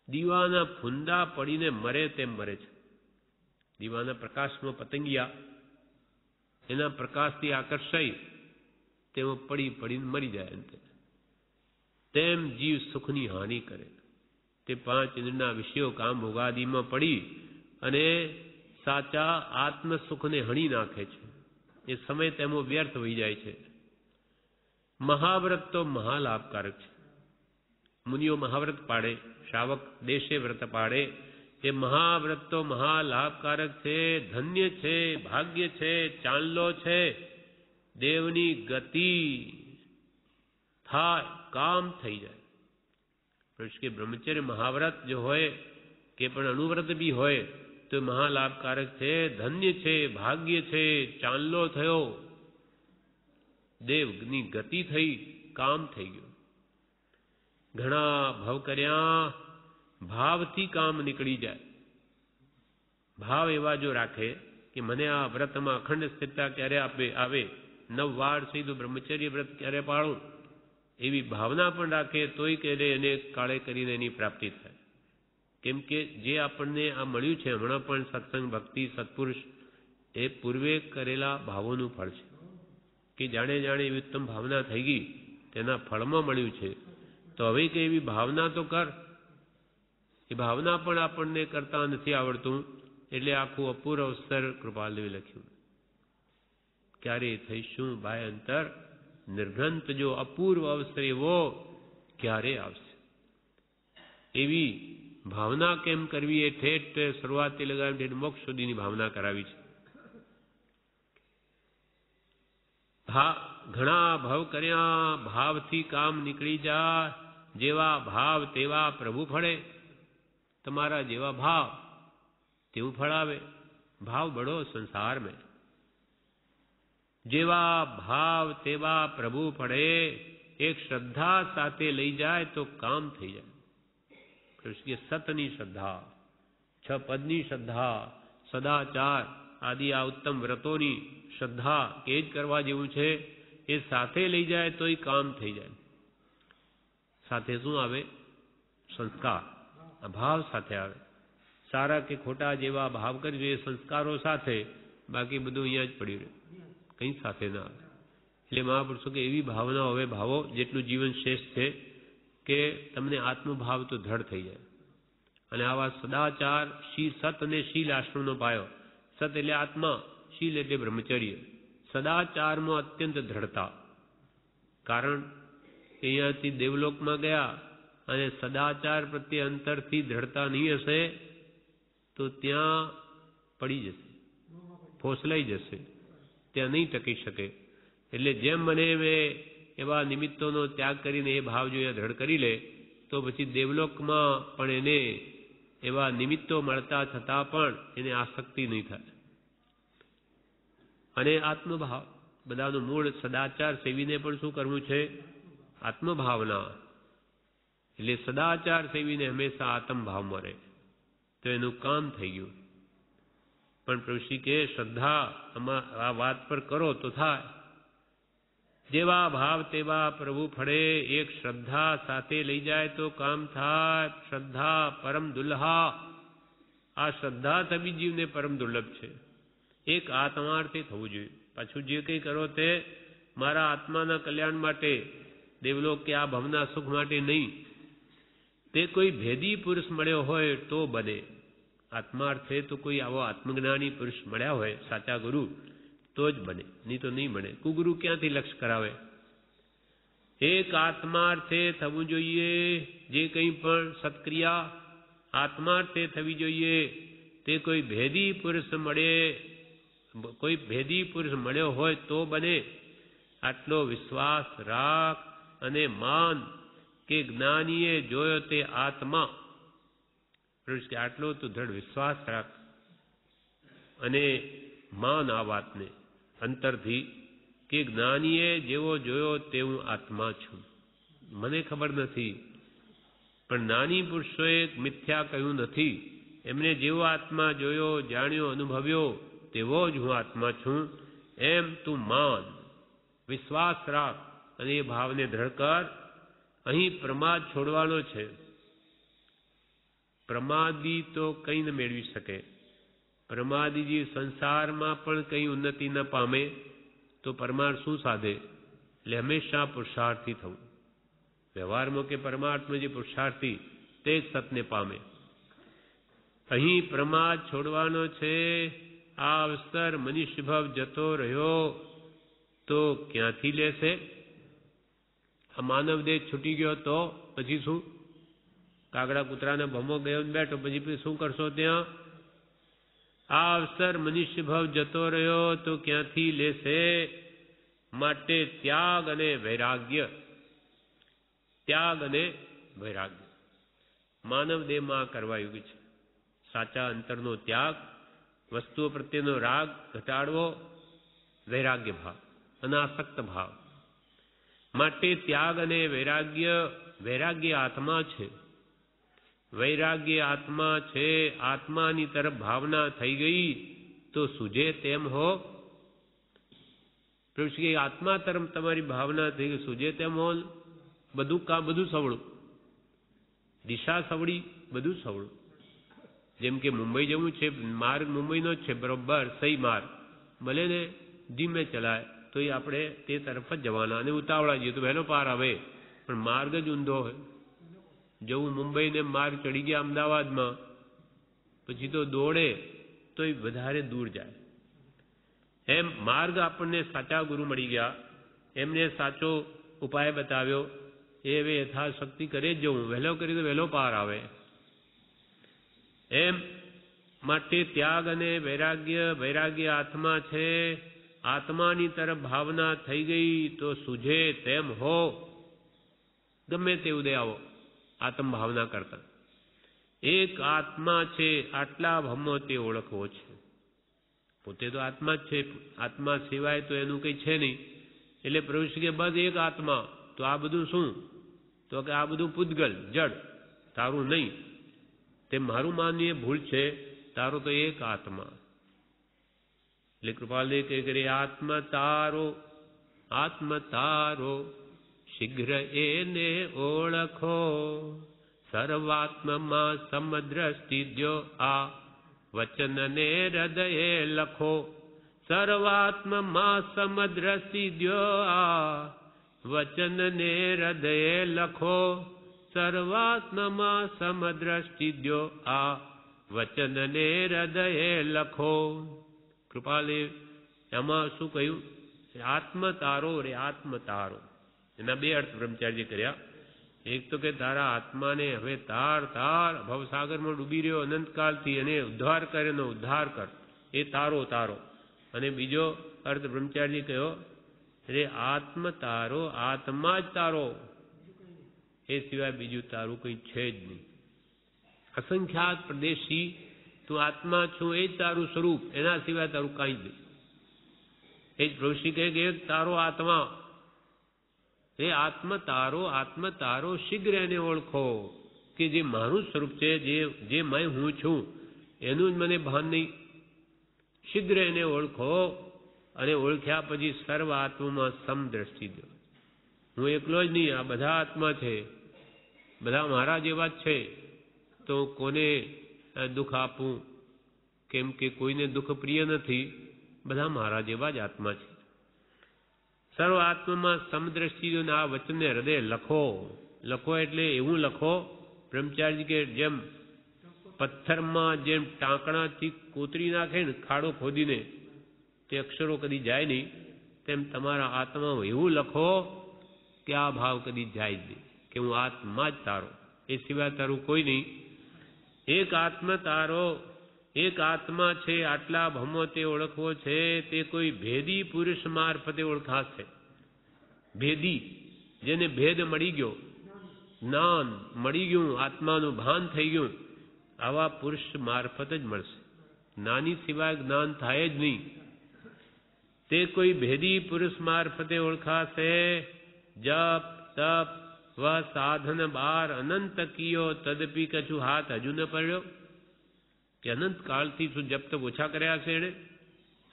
દીવાના ફૂંદા પડીને મરે તેમ મરે છે. દીવાના પ્રકાશમાં પતંગિયા એના પ્રકાશથી આકર્ષાઈ તેમાં પડીને મરી જાય. અંતે તેમ જીવ સુખની હાનિ કરે. તે 5 ઇન્દ્રના વિષયો કામ ભોગાદીમાં પડી અને સાચા આત્મ સુખને હણી નાખે છે. એ સમય તેમાં વ્યર્થ વહી જાય છે. મહાવ્રત તો મહાલાભકારક છે. મુનિઓ મહાવ્રત પાડે, શ્રાવક દેશે વ્રત પાડે. એ મહાવ્રત તો મહાલાભકારક છે, ધન્ય છે, ભાગ્ય છે, ચાંદલો છે. દેવની ગતિ થાય, કામ થઈ જાય. કે બ્રહ્મચર્ય મહાવ્રત જો હોય કે પણ અનુવ્રત બી હોય તો મહાલાભકારક છે, ધન્ય છે, ભાગ્ય છે, ચાંદલો થયો, દેવની ગતિ થઈ, કામ થઈ ગયું. ઘણા ભાવ કર્યા, ભાવથી કામ નીકળી જાય. ભાવ એવા જો રાખે કે મને આ વ્રતમાં અખંડ સ્થિરતા ક્યારે આવે, 9 વાર સીધું બ્રહ્મચર્ય વ્રત ક્યારે પાળું, એવી ભાવના પણ રાખે તોય કે એને કાળે કરીને એની પ્રાપ્તિ થાય. કેમ કે જે આપણને આ મળ્યું છે હમણાં પણ સત્સંગ, ભક્તિ, સત્પુરુષ, એ પૂર્વે કરેલા ભાવોનું ફળ છે. કે જાણે એવી ઉત્તમ ભાવના થઈ ગઈ, તેના ફળમાં મળ્યું છે. તો હવે કે એવી ભાવના તો કર. એ ભાવના પણ આપણને કરતા નથી આવડતું, એટલે આખું અપૂર્વ અવસર કૃપાલદેવે લખ્યું. ક્યારે થઈશું બાય અંતર નિર્ઘંત, જો અપૂર્વ અવસર એવો ક્યારે આવશે. એવી ભાવના કેમ કરવી, એ ઠેઠ શરૂઆતથી લગાવી ઠેઠ મોક્ષ સુધીની ભાવના કરાવી છે. ઘણા ભાવ કર્યા, ભાવથી કામ નીકળી જાય. જેવા ભાવ તેવા પ્રભુ ફળે. તમારા જેવા ભાવ તેવું ફળ આવે. ભાવ બળો સંસાર મેં, જેવા ભાવ તેવા પ્રભુ ફળે. એક શ્રદ્ધા સાથે લઈ જાય તો કામ થઈ જાય. સતની શ્રદ્ધા, 6 પદની શ્રદ્ધા, સદાચાર આદિ આ ઉત્તમ વ્રતોની શ્રદ્ધા કે જ કરવા જેવું છે. એ સાથે લઈ જાય તોય કામ થઈ જાય. સાથે શું આવે? સંસ્કાર. આ ભાવ સાથે આવે. સારા કે ખોટા જેવા ભાવ કરી જોઈએ સંસ્કારો સાથે, બાકી બધું અહીંયા જ પડ્યું રહે, કંઈ સાથે ના આવે. એટલે મહાપુરુષો કે એવી ભાવના હવે ભાવો જેટલું જીવન શ્રેષ્ઠ છે કે તમને આત્મભાવ તો દ્રઢ થઈ જાય. અને આવા સદાચાર, સત અને શીલ આશ્રમનો પાયો. સત એટલે આત્મા, શીલ એટલે બ્રહ્મચર્ય. સદાચારમાં અત્યંત દ્રઢતા. કારણ અહીંયાથી દેવલોકમાં ગયા અને સદાચાર પ્રત્યે અંતરથી દ્રઢતા નહીં હશે તો ત્યાં પડી જશે, ફોસલાઈ જશે, ત્યાં નહીં ટકી શકે. એટલે જેમ મને એવા નિમિત્તોનો ત્યાગ કરીને એ ભાવ જો અહીંયા દ્રઢ કરી લે તો પછી દેવલોકમાં પણ એને એવા નિમિત્તો મળતા છતાં પણ એને આસક્તિ નહીં થાય. અને આત્મભાવ, બધાનું મૂળ સદાચાર સેવીને પણ શું કરવું છે? આત્મભાવના. એટલે સદાચાર સેવીને હંમેશા આત્મભાવમાં રહે તો એનું કામ થઈ ગયું. પણ પ્રભુશ્રી કે શ્રદ્ધા આ વાત પર કરો તો થાય. જેવા ભાવ તેવા પ્રભુ ફળે. એક શ્રદ્ધા સાથે લઈ જાય તો કામ થાય. શ્રદ્ધા પરમ દુલ્હા. આ શ્રદ્ધા થવી જીવને પરમ દુર્લભ છે. એક આત્માર્થે થવું જોઈએ. પાછું જે કંઈ કરો તે મારા આત્માના કલ્યાણ માટે, દેવલોક કે આ ભવના સુખ માટે નહીં. તે કોઈ ભેદી પુરુષ મળ્યો હોય તો બને. આત્માર્થે તો કોઈ આવો આત્મજ્ઞાની પુરુષ મળ્યા હોય, સાચા ગુરુ, તો જ બને, નહીં તો નહીં બને. કુગુરુ ક્યાંથી લક્ષ કરાવે? એક આત્માર્થે થવું જોઈએ. જે કંઈ પણ સત્ક્રિયા આત્માર્થે થવી જોઈએ. તે કોઈ ભેદી પુરુષ મળ્યો હોય તો બને. આટલો વિશ્વાસ રાખ અને માન કે જ્ઞાનીએ જોયો તે આત્મા. આટલો તો દ્રઢ વિશ્વાસ રાખ અને માન આ વાતને અંતરથી કે જ્ઞાનીએ જેવો જોયો તેવું આત્મા છું. મને ખબર નથી, પણ જ્ઞાની પુરુષોએ મિથ્યા કહ્યું નથી. એમને જેવો આત્મા જોયો, જાણ્યો, અનુભવ્યો તેવો જ હું આત્મા છું એમ તું માન, વિશ્વાસ રાખ અને એ ભાવને દ્રઢ કર. અહીં પ્રમાદ છોડવાનો છે. પ્રમાદી તો કંઈ ન મેળવી શકે. પ્રમાદીજી સંસારમાં પણ કંઈ ઉન્નતિ ન પામે તો પરમાર્થ શું સાધે? એટલે હંમેશા પુરુષાર્થી થવું. વ્યવહારમાં કે પરમાર્થમાં જે પુરુષાર્થી તે જ સતને પામે. અહીં પ્રમાદ છોડવાનો છે. આ અવસર મનુષ્યભાવ જતો રહ્યો તો ક્યાંથી લેશે? આ માનવ દેહ છૂટી ગયો તો પછી શું? કાગડા કૂતરાને ભમો ગયો બેઠો પછી શું કરશો ત્યાં? આ અવસર મનુષ્યભાવ જતો રહ્યો તો ક્યાંથી લેશે? માટે ત્યાગ અને વૈરાગ્ય, ત્યાગ અને વૈરાગ્ય માનવ દેહમાં કરવા યોગ્ય છે. સાચા અંતરનો ત્યાગ, વસ્તુઓ પ્રત્યેનો રાગ ઘટાડવો, વૈરાગ્ય ભાવ, અનાસક્ત ભાવ. માટે ત્યાગ અને વૈરાગ્ય. વૈરાગ્ય આત્મા છે, વૈરાગ્ય આત્મા છે. આત્માની તરફ ભાવના થઈ ગઈ તો સૂજે તેમ હો. આત્મા તરફ તમારી ભાવના થઈ ગઈ, સૂજે તેમ હો. બધું સવળું, દિશા સવળી, બધું સવળું. જેમ કે મુંબઈ જવું છે, માર્ગ મુંબઈનો જ છે, બરોબર સહી માર્ગ, ભલે ને ધીમે ચલાય તો એ આપણે તે તરફ જ જવાના. અને ઉતાવળા જઈએ તો વહેલો પાર આવે, પણ માર્ગ જ ઊંધો હોય. જવું મુંબઈને માર્ગ ચડી ગયા અમદાવાદમાં, પછી તો દોડે તો એ વધારે દૂર જાય. એમ માર્ગ આપણને સાચા ગુરુ મળી ગયા, એમને સાચો ઉપાય બતાવ્યો, એ હવે યથાશક્તિ કરે જ જવું, વહેલો કરી તો વહેલો પાર આવે. એમ માટે ત્યાગ અને વૈરાગ્ય. વૈરાગ્ય આત્મા છે. આત્માની તરફ ભાવના થઈ ગઈ તો સૂજે તેમ હો. ગમે તે ઉદય આવો આત્મ ભાવના કરતા. એક આત્મા છે, આટલા ભમો તે ઓળખવો છે. પોતે તો આત્મા જ છે, આત્મા સિવાય તો એનું કંઈ છે નહીં. એટલે પ્રભુ કે બસ એક આત્મા. તો આ બધું શું? તો કે આ બધું પૂતગલ જડ, તારું નહીં. તે મારું માનીએ ભૂલ છે, તારો તો એક આત્મા. એટલે કૃપાલદેવ કહે કરે આત્મ તારો, આત્મ તારો, શીઘ્ર એને ઓળખો. સર્વાત્મમાં સમદ્રષ્ટિ દ્યો, આ વચનને હૃદયે લખો. સર્વાત્મમાં સમદ્રષ્ટિ દ્યો, આ વચનને હૃદયે લખો. સર્વાત્મમાં સમદ્રષ્ટિ દ્યો, આ વચનને હૃદયે લખો. કૃપાલે એમાં શું કહ્યું? આત્મ તારો રે આત્મ તારો. એના બે અર્થ બ્રહ્મચારી કર્યા. એક તો કે તારા આત્માને હવે તાર તાર, ભવસાગરમાં ડૂબી રહ્યો અનંતકાળથી, એને ઉદ્ધાર કર, એનો ઉદ્ધાર કર, એ તારો તારો. અને બીજો અર્થ બ્રહ્મચારી કહ્યો, રે આત્મ તારો, આત્મા જ તારો, એ સિવાય બીજું તારું કંઈ છે જ નહીં. અસંખ્યાત પ્રદેશી તું આત્મા છું, એ જ તારું સ્વરૂપ, એના સિવાય તારું કાંઈ જ નહીં. એ જ પ્રભુશ્રી કહે કે તારો આત્મા, એ આત્મ તારો, શીઘ્ર એને ઓળખો. કે જે મારું સ્વરૂપ છે, જે મેં હું છું, એનું જ મને ભાન નહીં. શીઘ્ર એને ઓળખો. અને ઓળખ્યા પછી સર્વ આત્મામાં સમદ્રષ્ટિ દો. હું એકલો જ નહીં, આ બધા આત્મા છે, બધા મારા જેવા જ છે. તો કોને દુઃખ આપું? કેમ કે કોઈને દુઃખ પ્રિય નથી, બધા મારા જેવા જ આત્મા છે. સર્વ આત્મામાં સમદ્રષ્ટિ દો. આ વચનને હૃદય લખો. લખો એટલે એવું લખો, બ્રહ્મચારી કે જેમ પથ્થરમાં જેમ ટાંકણાથી કોતરી નાખે ને ખાડો ખોદીને, તે અક્ષરો કદી જાય નહીં, તેમ તમારા આત્મામાં એવું લખો કે આ ભાવ કદી જાય જ નહીં, કે હું આત્મા જ તારો, એ સિવાય તારું કોઈ નહીં. એક આત્મ તારો, એક આત્મા છે, આટલા ભમો તે ઓળખવો છે. તે કોઈ ભેદી પુરુષ મારફતે ઓળખાશે. ભેદી, જેને ભેદ મળી ગયો, જ્ઞાન મળી ગયું, આત્માનું ભાન થઈ ગયું, આવા પુરુષ મારફત જ મળશે. જ્ઞાની સિવાય જ્ઞાન થાય જ નહીં. તે કોઈ ભેદી પુરુષ મારફતે ઓળખાશે. જપ તપ વ સાધન બાર અનંત કિયો, તદપી કછું હાથ હજુ ન પડ્યો. કે અનંત કાળથી શું જપ તપ ઓછા કર્યા છે એણે?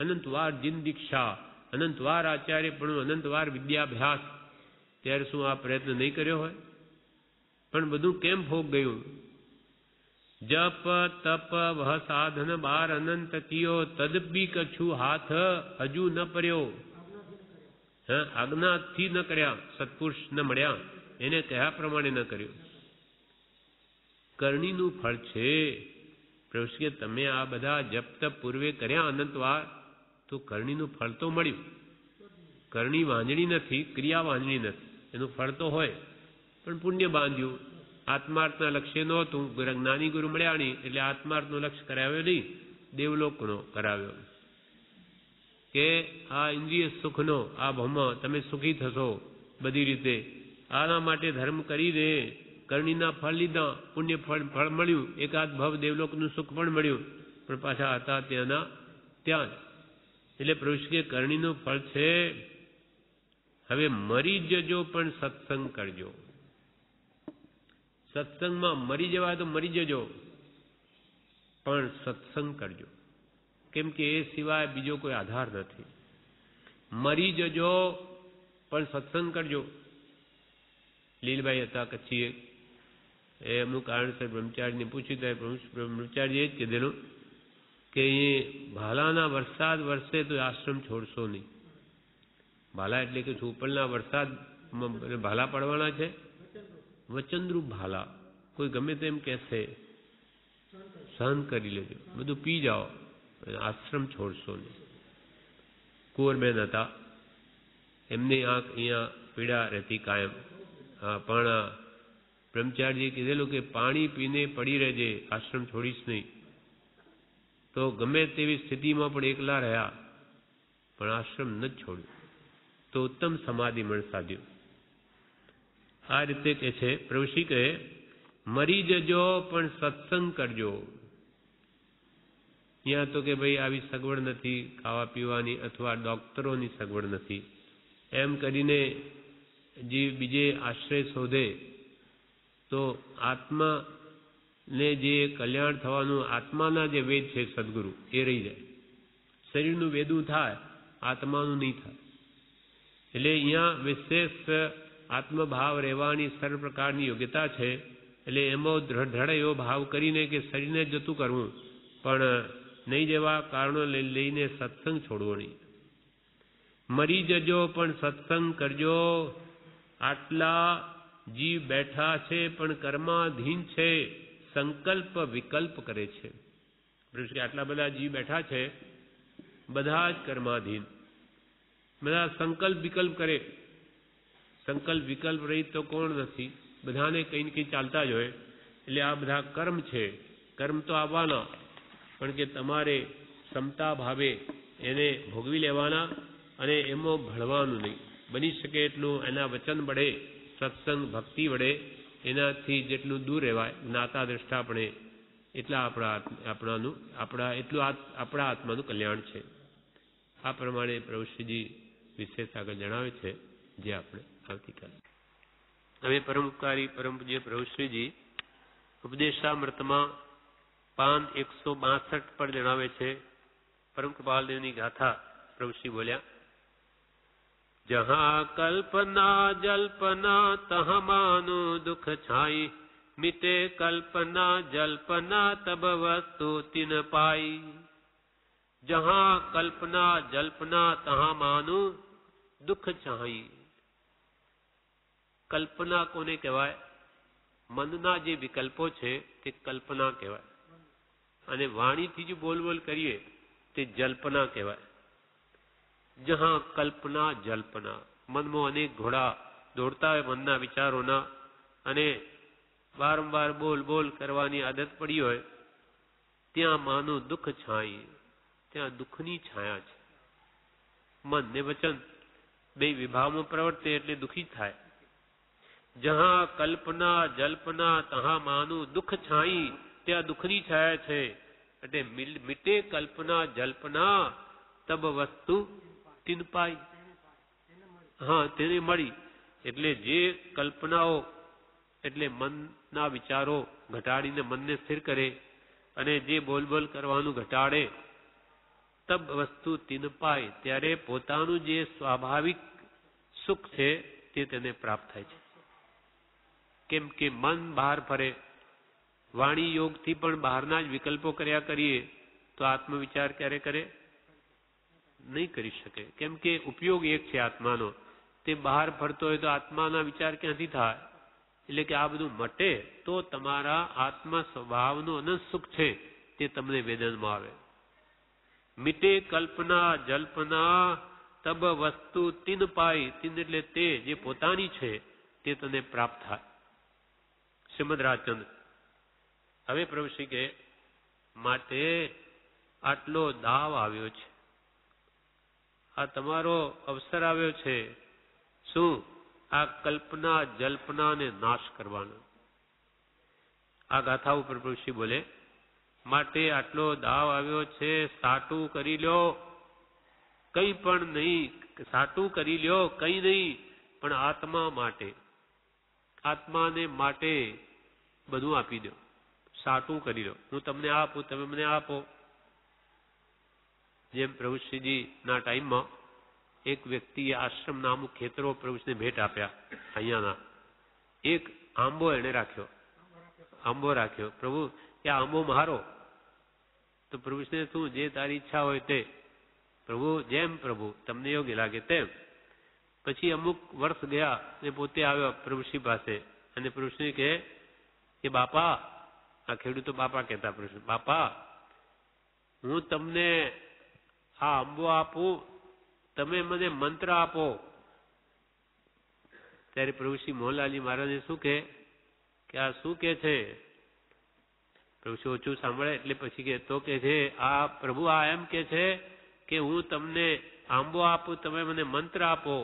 અનંતવાર જીન દીક્ષા, અનંતવાર આચાર્યપણું, અનંતવાર વિદ્યાભ્યાસ, ત્યારે શું આ પ્રયત્ન નહીં કર્યો હોય? પણ બધું કેમ ફોગ ગયું? જપ તપ વહ સાધન બાર અનંત કિયો, તદપી કછું હાથ હજુ ન પર્યો. આજ્ઞાથી ન કર્યા, સત્પુરુષ ન મળ્યા, એને કહ્યા પ્રમાણે ન કર્યું. કરણીનું ફળ છે. પ્રભુ કે તમે આ બધા જપ તપ પૂર્વે કર્યા અનંતવાર, તો કરણીનું ફળ તો મળ્યું. કરણી વાંજણી નથી, ક્રિયા વાંજણી નથી. એનું ફળ તો હોય, પણ પુણ્ય બાંધ્યું. આત્માર્થના લક્ષ્ય નહોતું, જ્ઞાની ગુરુ મળ્યા નહીં, એટલે આત્માર્થનો લક્ષ્ય કરાવ્યો નહીં, દેવલોકનો કરાવ્યો. કે આ ઇન્દ્રિય સુખનો આ ભવમાં તમે સુખી થશો બધી રીતે, આના માટે ધર્મ કરીને કરણીના ફળ લીધા, પુણ્ય ફળ મળ્યું, એકાદ ભવ દેવલોકનું સુખ પણ મળ્યું, પણ પાછા હતા ત્યાંના ત્યાં જ. એટલે પ્રભુ કે કરણીનું ફળ છે. હવે મરી જજો પણ સત્સંગ કરજો. સત્સંગમાં મરી જવાય તો મરી જજો, પણ સત્સંગ કરજો. કેમ કે એ સિવાય બીજો કોઈ આધાર નથી. મરી જજો પણ સત્સંગ કરજો. લીલભાઈ હતા કચ્છી, એ અમુક કારણસર બ્રહ્મચારીને પૂછ્યું ત્યારે બ્રહ્મચારી એ જ કીધેલું કે એ ભાલાના વરસાદ વરસે તો આશ્રમ છોડશો નહીં. ભાલા એટલે કે ઉપરના વરસાદ ભાલા પડવાના છે, વચનરૂપ ભાલા. કોઈ ગમે તેમ કહેશે, સહન કરી લેજો, બધું પી જાઓ, આશ્રમ છોડશો નહીં. કુંવરબેન હતા, એમની આંખ અહીંયા પીડા રહેતી કાયમ, પણ બ્રહ્મચારીએ કીધેલું કે પાણી પીને પડી રહેજે, આશ્રમ છોડીશ નહીં. તો ગમે તેવી સ્થિતિમાં પણ એકલા રહ્યા, પણ આશ્રમ ન જ છોડ્યું, તો ઉત્તમ સમાધિ મણ સાધ્યું. આ રીતે કે છે પ્રભુ કહે મરી જજો પણ સત્સંગ કરજો. ત્યાં તો કે ભાઈ આવી સગવડ નથી ખાવા પીવાની, અથવા ડોક્ટરોની સગવડ નથી, એમ કરીને જે બીજે આશ્રય શોધે તો આત્માને જે કલ્યાણ થવાનું આત્માના જે વેદ છે સદગુરુ, એ રહી જાય. શરીરનું વેદું થાય, આત્માનું નહીં થાય. એટલે અહીંયા વિશેષ આત્મભાવ રહેવાની સર્વ પ્રકારની યોગ્યતા છે. એટલે એમાં દ્રઢ એવો ભાવ કરીને કે શરીરને જતું કરવું, પણ નહીં જેવા કારણો લઈને સત્સંગ છોડવો નહીં. મરી જજો પણ સત્સંગ કરજો. આટલા જીવ બેઠા છે પણ કર્માધીન છે, સંકલ્પ વિકલ્પ કરે છે. આટલા બધા જીવ બેઠા છે, બધા જ કર્માધીન, બધા સંકલ્પ વિકલ્પ કરે. સંકલ્પ વિકલ્પ રહી તો કોણ નથી? બધાને કંઈ ને કંઈ ચાલતા જ હોય. એટલે આ બધા કર્મ છે. કર્મ તો આવવાના, પણ કે તમારે ક્ષમતા ભાવે એને ભોગવી લેવાના, અને એમાં ભળવાનું નહીં. બની શકે એટલું એના વચન વડે, સત્સંગ ભક્તિ વડે એનાથી જેટલું દૂર રહેવાય જ્ઞાતા દ્રષ્ટાપણે, એટલા આપણા આત્માનું કલ્યાણ છે. આ પ્રમાણે પ્રભુશ્રીજી વિશેષ આગળ જણાવે છે, જે આપણે આવતીકાલે. હવે પરમપકારી પરમ પૂજ્ય પ્રભુશ્રીજી ઉપદેશામૃતમાં પાન 162 પર જણાવે છે. પરમ કૃપાલદેવની ગાથા પ્રભુશ્રી બોલ્યા, જહાં કલ્પના જલ્પના તહાં માનું દુઃખ છાઈ, મિटे कल्पना जल्पना तब वस्तु तिन पाई। जहां कल्पना जल्पना तहां मानु दुख चाही। कल्पना कोने कहेवाय? मनना जे विकल्पो छे ते कल्पना कहेवाय अने वाणीथी जो बोल बोल करीए ते जल्पना कहेवाय। जहां कल्पना जल्पना मन में अनेक घोड़ा दौड़ता है मनना विचारोना अने वारंवार बोल बोल करवानी आदत पड़ी होय त्यां मानु दुख छाई। त्यां दुखनी छाया छे। मन ने वचन बे विभाव में प्रवर्ते एटले दुखी थाय। जहां कल्पना जल्पना तहां मानु दुख छाई। त्यां दुखनी छाया छे एटले मिटे कल्पना जल्पना तब वस्तु तीन पाई। हाँ तेने मळी एटले जे कल्पनाओ एटले मनना विचारो घटाड़ीने मनने स्थिर करे अने जे बोल बोल करवानुं घटाड़े તબ વસ્તુ તીન પાય, ત્યારે પોતાનું જે સ્વાભાવિક સુખ છે તે તેને પ્રાપ્ત થાય છે. કેમ કે મન બહાર ફરે, વાણી યોગથી પણ બહારના જ વિકલ્પો કર્યા કરીએ તો આત્મવિચાર ક્યારે કરે? નહીં કરી શકે. કેમ કે ઉપયોગ એક છે આત્માનો, તે બહાર ફરતો હોય તો આત્માના વિચાર ક્યાંથી થાય? એટલે કે આ બધું મટે તો તમારા આત્મા સ્વભાવનું અનંત સુખ છે તે તમને વેદનમાં આવે. મિટે કલ્પના જલ્પના, તબ વસ્તુ તીન પાય. તીન એટલે તે જે પોતાની છે તે તને પ્રાપ્ત થાય. શ્રીમદ રાજચંદ્ર. હવે પ્રભુશ્રી કે માટે આટલો દાવ આવ્યો છે, આ તમારો અવસર આવ્યો છે. શું? આ કલ્પના જલ્પનાને નાશ કરવાનો. આ ગાથા ઉપર પ્રભુશ્રી બોલે માટે આટલો દાવ આવ્યો છે, સાટું કરી લ્યો, કંઈ પણ નહીં. સાટું કરી લ્યો, કંઈ નહીં, પણ આત્મા માટે, આત્માને માટે બધું આપી દો. સાટું કરી લો. હું તમને આપું, તમે મને આપો. જેમ પ્રભુશ્રીજી ના ટાઈમમાં એક વ્યક્તિએ આશ્રમના અમુક ખેતરો પ્રભુશ્રીને ભેટ આપ્યા. અહીંયાના એક આંબો એને રાખ્યો, આંબો રાખ્યો. પ્રભુ કે આંબો મારો. તો પ્રભુશ્રીને શું, જે તારી ઈચ્છા હોય તે. પ્રભુ જેમ પ્રભુ તમને યોગ્ય લાગે તેમ. પછી અમુક વર્ષ ગયા ને પોતે આવ્યો પ્રભુશ્રી પાસે અને પ્રભુશ્રી કહે કે બાપા, આ ખેડૂતો બાપા કહેતા, પ્રભુ બાપા હું તમને આ આંબો આપું, તમે મને મંત્ર આપો. ત્યારે પ્રભુશ્રી મોહનલાલજી મહારાજને શું કહે કે આ શું કે છે? પ્રભુશ્રી ઓછું સાંભળે એટલે પછી કે તો કે છે આ પ્રભુ આ એમ કે છે કે હું તમને આંબો આપું, તમે મને મંત્ર આપો.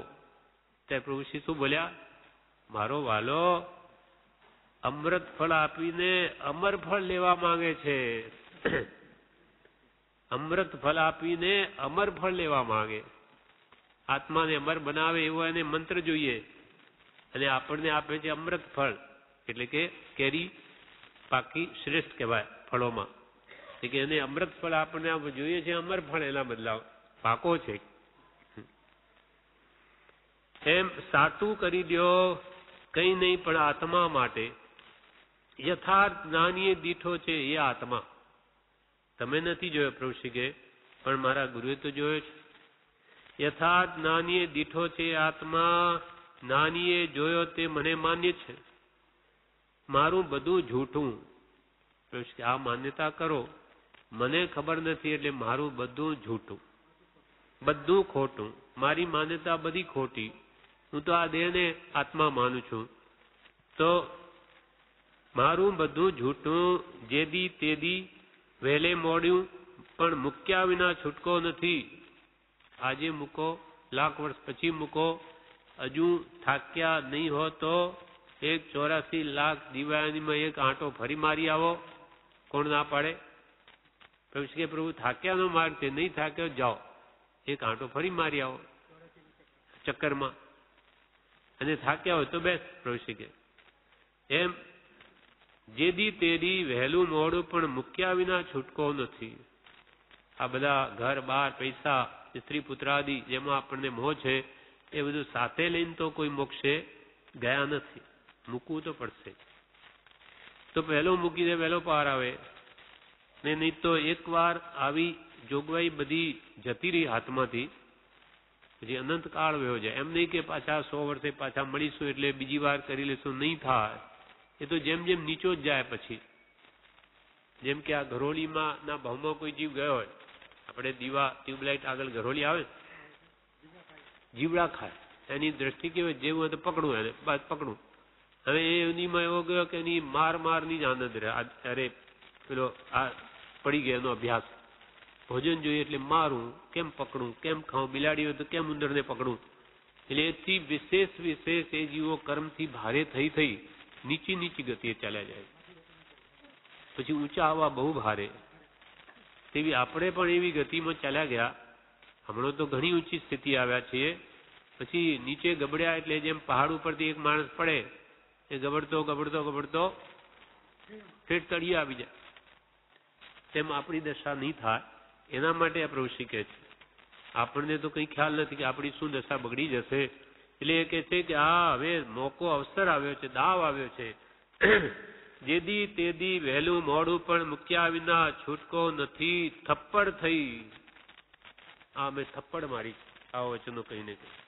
ત્યારે પ્રભુશ્રી શું બોલ્યા? મારો વાલો અમૃત ફળ આપીને અમર ફળ લેવા માંગે છે. અમૃત ફળ આપીને અમર ફળ લેવા માંગે. આત્માને અમર બનાવે એવો એને મંત્ર જોઈએ અને આપણને આપે છે અમૃત ફળ. એટલે કે કેરી પાકી શ્રેષ્ઠ કહેવાય ફળોમાં. એટલે કે એને અમૃત ફળ આપણને જોઈએ છે, અમર ફળ એના બદલાવ પાકો છે. એમ સાટું કરી દો, કંઈ નહીં, પણ આત્મા માટે. યથાર્થ જ્ઞાનીએ દીઠો છે એ આત્મા. તમે નથી જોયો પ્રભુશ્રી કે, પણ મારા ગુરુએ તો જોયો છે. યથાર્થ જ્ઞાનીએ દીઠો છે એ આત્મા, જ્ઞાનીએ જોયો તે મને માન્ય છે. મારું બધું જૂઠું. પ્રભુશ્રી આ માન્યતા કરો, મને ખબર નથી એટલે મારું બધું જૂઠું, બધું ખોટું, મારી માન્યતા બધી ખોટી. હું તો આ દેહને આત્મા માનું છું. તો મારું બધું જૂઠું, જેદી તેદી વહેલે મોડ્યું, પણ મૂક્યા વિના છૂટકો નથી. આજે મૂકો, લાખ વર્ષ પછી મૂકો, હજુ થાક્યા નહીં હો તો 84 લાખ દિવાળીમાં એક આંટો ફરી મારી આવો. કોણ ના પાડે? પ્રભુ કે પ્રભુ થાક્યા નો માર્ગ છે, નહીં થાક્યો જાઓ, એક આંટો ફરી મારી આવો ચક્કરમાં. અને થાક્યા હોય તો બેસ. પ્રભુ કે એમ જેદી તેદી વહેલું મોડું, પણ મૂક્યા વિના છૂટકો નથી. આ બધા ઘર બાર પૈસા સ્ત્રી પુત્ર આદિ જેમાં આપણને મોહ છે એ બધું સાથે લઈને તો કોઈ મોક્ષે ગયા નથી. મૂકવું તો પડશે. તો પહેલો મૂકી દે પહેલો પાર આવે ને. નહીં તો એકવાર આવી જોગવાઈ બધી જતી રહી હાથમાંથી પછી અનંત કાળ વયો જાય. એમ નહીં કે પાછા 100 વર્ષે પાછા મળીશું એટલે બીજી વાર કરી લેશું, નહીં થાય. એ તો જેમ જેમ નીચો જ જાય. પછી જેમ કે આ ઘરોલીમાં ના ભાવમાં કોઈ જીવ ગયો હોય, આપણે દીવા ટ્યુબલાઇટ આગળ ઘરોલી આવે, જીવડા ખાય, એની દ્રષ્ટિ કેવી, જેવું હોય તો પકડું, એને બસ પકડું. હવે એનીમાં એવો ગયો કે એની મારની જ આનંદ રહે. અરે પેલો આ પડી ગયો એનો અભ્યાસ, ભોજન જોઈએ એટલે મારું, કેમ પકડું, કેમ ખાઉં, બિલાડી હોય તો કેમ ઉંદરને પકડું. એટલે એથી વિશેષ એ જીવો કર્મથી ભારે થઈ નીચી ગતિએ ચાલ્યા જાય. પછી ઊંચા આવવા બહુ ભારે. તેવી આપણે પણ એવી ગતિમાં ચાલ્યા ગયા. હમણાં તો ઘણી ઊંચી સ્થિતિ આવ્યા છીએ. પછી નીચે ગબડ્યા એટલે જેમ પહાડ ઉપરથી એક માણસ પડે એ ગબડતો ઠેઠ તળિયે આવી જાય. તેમ આપણી દશા નહીં થાય એના માટે આ પ્રવૃત્તિ કહે છે. આપણને તો કંઈ ખ્યાલ નથી કે આપણી શું દશા બગડી જશે. એટલે એ કહે છે કે આ હવે મોકો અવસર આવ્યો છે, દાવ આવ્યો છે. જેદી તેદી વહેલું મોડું પણ મૂક્યા વિના છૂટકો નથી. થપ્પડ થઈ. આ મેં થપ્પડ મારી આ વચનો કહીને કહ્યું.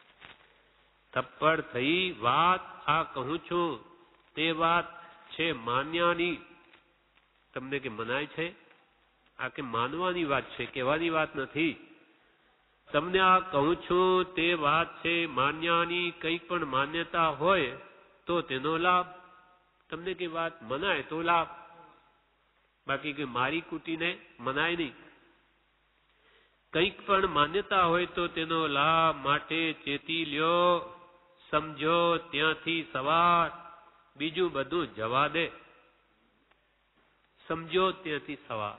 થપ્પડ થઈ વાત આ કહું છું તે વાત છે માન્યાની. તમને કે મનાય છે? આ કે માનવાની વાત છે, કહેવાની વાત નથી. તમને આ કહું છું તે વાત છે માન્યાની. કંઈ પણ માન્યતા હોય તો તેનો લાભ. તમને કે વાત મનાય તો લાભ, બાકી કે મારી કુટીને મનાય નહીં. કંઈક પણ માન્યતા હોય તો તેનો લાભ. માટે ચેતી લ્યો, સમજો ત્યાંથી સવાર. બીજું બધું જવા દે. સમજો ત્યાંથી સવાર.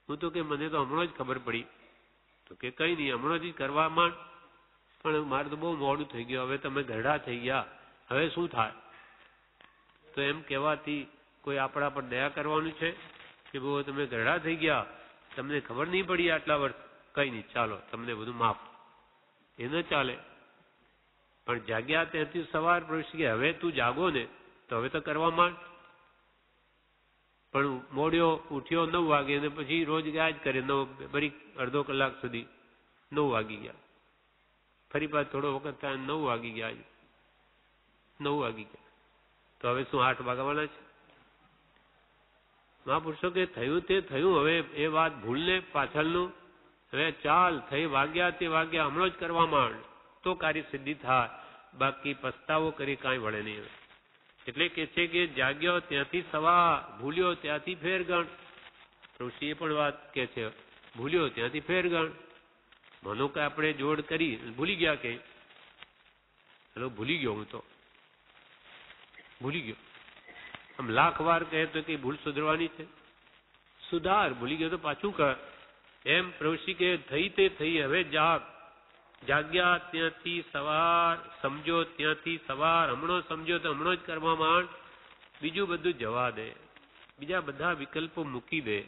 હું તો કે મને તો હમણાં જ ખબર પડી. તો કે કઈ નહીં, હમણાં જ કરવા માંડ. પણ મારે તો બહુ મોડું થઈ ગયું, હવે તમે ગઢા થઈ ગયા, હવે શું થાય? તો એમ કહેવાથી કોઈ આપણા પર દયા કરવાનું છે કે બહુ તમે ગઢા થઈ ગયા, તમને ખબર નહીં પડી આટલા વર્ષ? કઈ નહીં, ચાલો તમને બધું માફ. એ ન ચાલે. પણ જાગ્યા ત્યાંથી સવાર પ્રવેશ ગયા. હવે તું જાગો ને તો હવે તો કરવા માંડ. પણ મોડ્યો ઉઠ્યો 9 વાગે અને પછી રોજ ગયા જ કરે 9 બરી અડધો કલાક સુધી. 9 વાગી ગયા. ફરી પાછો થોડો વખત થાય 9 વાગી ગયા. 9 વાગી ગયા તો હવે શું 8 વાગવાના છે? મહાપુરુષો કે થયું તે થયું. હવે એ વાત ભૂલને પાછળનું. હવે ચાલ, થઈ વાગ્યા તે વાગ્યા, હમણાં જ કરવા માંડ તો કાર્ય સિદ્ધિ થાય. બાકી પસ્તાવો કરી કાંઈ વળે નહીં. હવે એટલે કે છે કે જાગ્યો ત્યાંથી સવાર, ભૂલ્યો ત્યાંથી ફેર ગણ. ઋષિએ પણ વાત કે છે, ભૂલ્યો ત્યાંથી ફેર ગણ. મનો કે આપણે જોડ કરી ભૂલી ગયા કે ચલો ભૂલી ગયો, હું તો ભૂલી ગયો. આમ લાખ વાર કહે તો કઈ ભૂલ સુધરવાની છે? સુધાર. ભૂલી ગયો તો પાછું કર. એમ પ્રવૃત્તિ કે થઈ તે થઈ, હવે જાગ. જાગ્યા ત્યાંથી સવાર, સમજો ત્યાંથી સવાર. હમણાં સમજો તો હમણાં જ કરવા માંડ. બીજું બધું જવા દે. બીજા બધા વિકલ્પો મૂકી દે.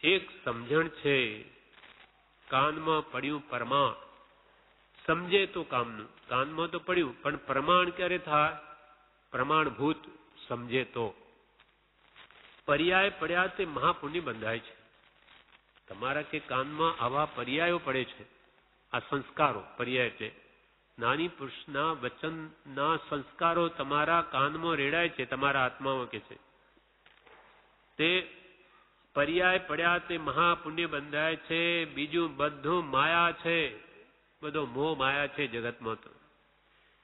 એક સમજણ છે, કાનમાં પડ્યું પ્રમાણ. સમજે તો કામનું, કાનમાં તો પડ્યું, પણ પ્રમાણ ક્યારે થાય? પ્રમાણભૂત સમજે તો. પર્યાય પડ્યા તે મહાપુણ્ય બંધાય છે. તમારા કે કાનમાં આવા પર્યાયો પડે છે. આ સંસ્કારો પર્યાય છે. નાની પુરુષના વચનના સંસ્કારો તમારા કાનમાં રેડાય છે, તમારા આત્મામાં કે છે. તે પર્યાય પડ્યા તે મહાપુણ્ય બંધાય છે. બીજું બધું માયા છે. બધો મોહ માયા છે જગતમાં. તો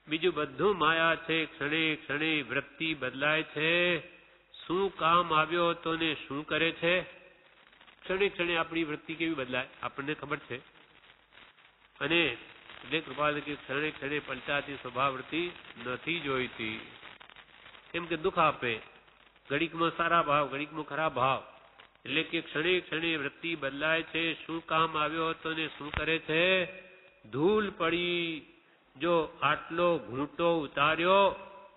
બીજું બધું માયા છે. ક્ષણે ક્ષણે વૃત્તિ બદલાય છે. શું કામ આવ્યો હતો ને શું કરે છે? ક્ષણે ક્ષણે આપણી વૃત્તિ કેવી બદલાય આપણને ખબર છે. અને એટલે કૃપાલ કે ક્ષણે ક્ષણે પલટાતી સ્વભાવવૃત્તિ નથી જોઈતી. કેમ કે દુઃખ આપે. ઘડીકમાં સારા ભાવ, ઘડીકમાં ખરાબ ભાવ. એટલે કે ક્ષણે ક્ષણે વૃત્તિ બદલાય છે. શું કામ આવ્યો હતો ને શું કરે છે? ધૂળ પડી. જો આટલો ઘૂંટો ઉતાર્યો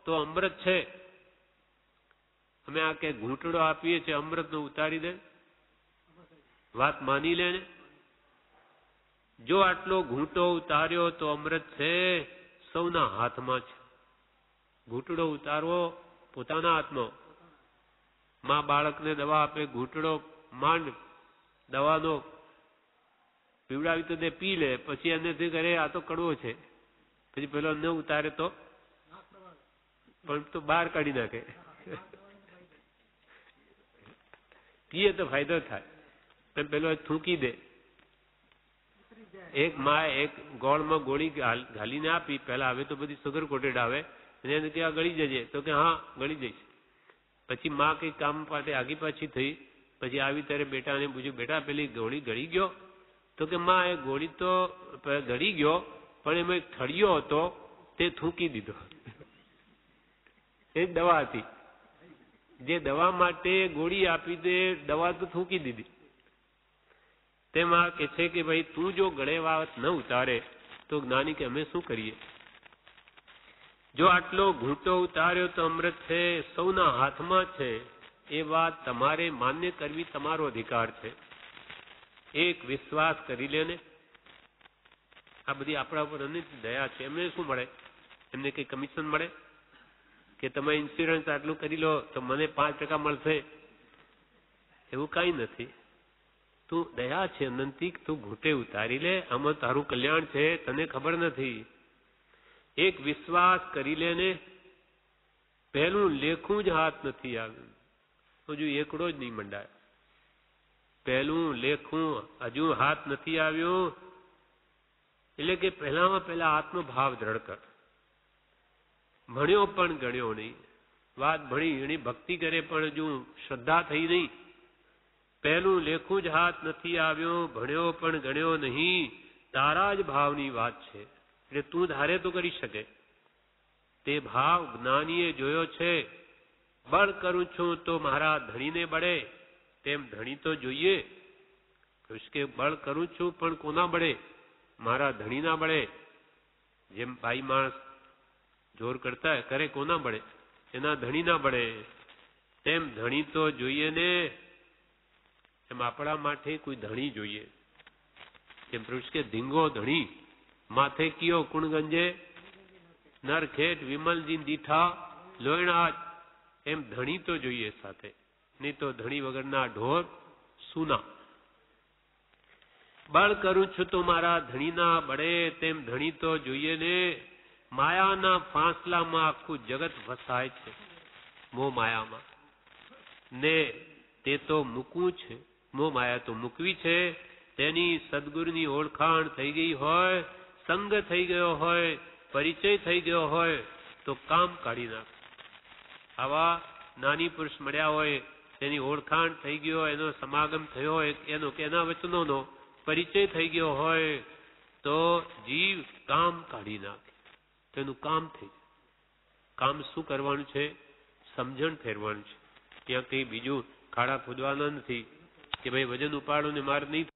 તો અમૃત છે. અમે આ કે ઘૂંટડો આપીએ છીએ, અમૃતનો ઉતારી દે. વાત માની લે ને. જો આટલો ઘૂંટો ઉતાર્યો તો અમૃત છે. સૌના હાથમાં છે. ઘૂંટડો ઉતારવો પોતાના હાથમાં. માં બાળકને દવા આપે, ઘૂંટડો માંડ દવાનો પીવડાવી તો દે, પી લે. પછી એનેથી કરે આ તો કડવો છે. પછી પેલો ન ઉતારે તો પણ તો બહાર કાઢી નાખે. પીએ તો ફાયદો થાય. એમ પેલો થૂંકી દે. એક માં એક ગોળમાં ગોળી ઘાલીને આપી પહેલા. હવે તો બધી સુગર કોટેડ આવે. એને કે ગળી જજે, તો કે હા ગળી જઈશ. પછી માં કઈ કામ માટે આગી પાછી થઈ. પછી આવી ત્યારે બેટાને પૂછ્યું, બેટા પેલી ગોળી ગળી ગયો? તો કે માં એ ગોળી તો ગળી ગયો, પણ એમાં એક થળિયો હતો તે થૂંકી દીધો. એ દવા હતી. જે દવા માટે ગોળી આપી તે દવા તો થૂંકી દીધી. તેમાં કે છે કે ભાઈ તું જો ગળે વાત ન ઉતારે તો જ્ઞાની કે અમે શું કરીએ? જો આટલો ઘૂંટો ઉતાર્યો તો અમૃત છે. સૌના હાથમાં છે. એ વાત તમારે માન્ય કરવી તમારો અધિકાર છે. એક વિશ્વાસ કરી લે ને. આ બધી આપણા ઉપર અનેક દયા છે. એમને શું મળે? એમને કઈ કમિશન મળે કે તમે ઇન્સ્યોરન્સ આટલું કરી લો તો મને 5% મળશે? એવું કઈ નથી. તું દયા છે અનંતી, તું ઘૂંટે ઉતારી લે, આમાં તારું કલ્યાણ છે, તને ખબર નથી. એક વિશ્વાસ કરી લે ને. પહેલું લેખું જ હાથ નથી આવ્યું, હજુ એકડો જ નહીં મંડાય. પહેલું લેખું હજુ હાથ નથી આવ્યું, એટલે કે પહેલામાં પહેલા આત્મભાવ દ્રઢ કર. ભણ્યો પણ ગણ્યો નહીં. વાત ભણી એની ભક્તિ કરે પણ હજુ શ્રદ્ધા થઈ નહીં. પહેલું લેખું જ હાથ નથી આવ્યો, ભણ્યો પણ ગણ્યો નહીં. તારા જ ભાવની વાત છે, એટલે તું ધારે તો કરી શકે. તે ભાવ જ્ઞાનીએ જોયો છે. બળ કરું છું તો મારા ધણીને બળે, તેમ ધણી તો જોઈએ. કે બળ કરું છું પણ કોના બળે? મારા ધણીના બળે. જેમ બાઈ માણસ જોર કરતા કરે કોના બળે? એના ધણીના બળે. તેમ ધણી તો જોઈએ ને. એમ આપણા માટે કોઈ ધણી જોઈએ. જેમ પુરુષ કે ધીંગો ધણી માથે કયો કુણ ગંજે, નરખેટ વિમલજી દીઠા લોયણા. એમ ધણી તો જોઈએ સાથે, નહીં તો ધણી વગરના ઢોર સુના. બળ કરું છું તો મારા ધણીના બળે, તેમ ધણી તો જોઈએ ને. માયાના ફાંસલામાં આખું જગત ફસાય છે, મોહ માયામાં ને. તે તો મૂકવું છે, મોહ માયા તો મૂકવી છે. તેની સદગુરુની ઓળખાણ થઈ ગઈ હોય, સંગ થઈ ગયો હોય, પરિચય થઈ ગયો હોય તો કામ કાઢી નાખ. આવા નાની પુરુષ મળ્યા હોય, તેની ઓળખાણ થઈ ગયો હોય, એનો સમાગમ થયો હોય, એનો કે એના વચનોનો પરિચય થઈ ગયો હોય તો જીવ કામ કાઢી નાખે. તેનું કામ થઈ જાય. કામ શું કરવાનું છે? સમજણ ફેરવાનું છે. ત્યાં કઈ બીજું ખાડા ખોદવાના નથી કે ભાઈ વજન ઉપાડો ને માર નહીં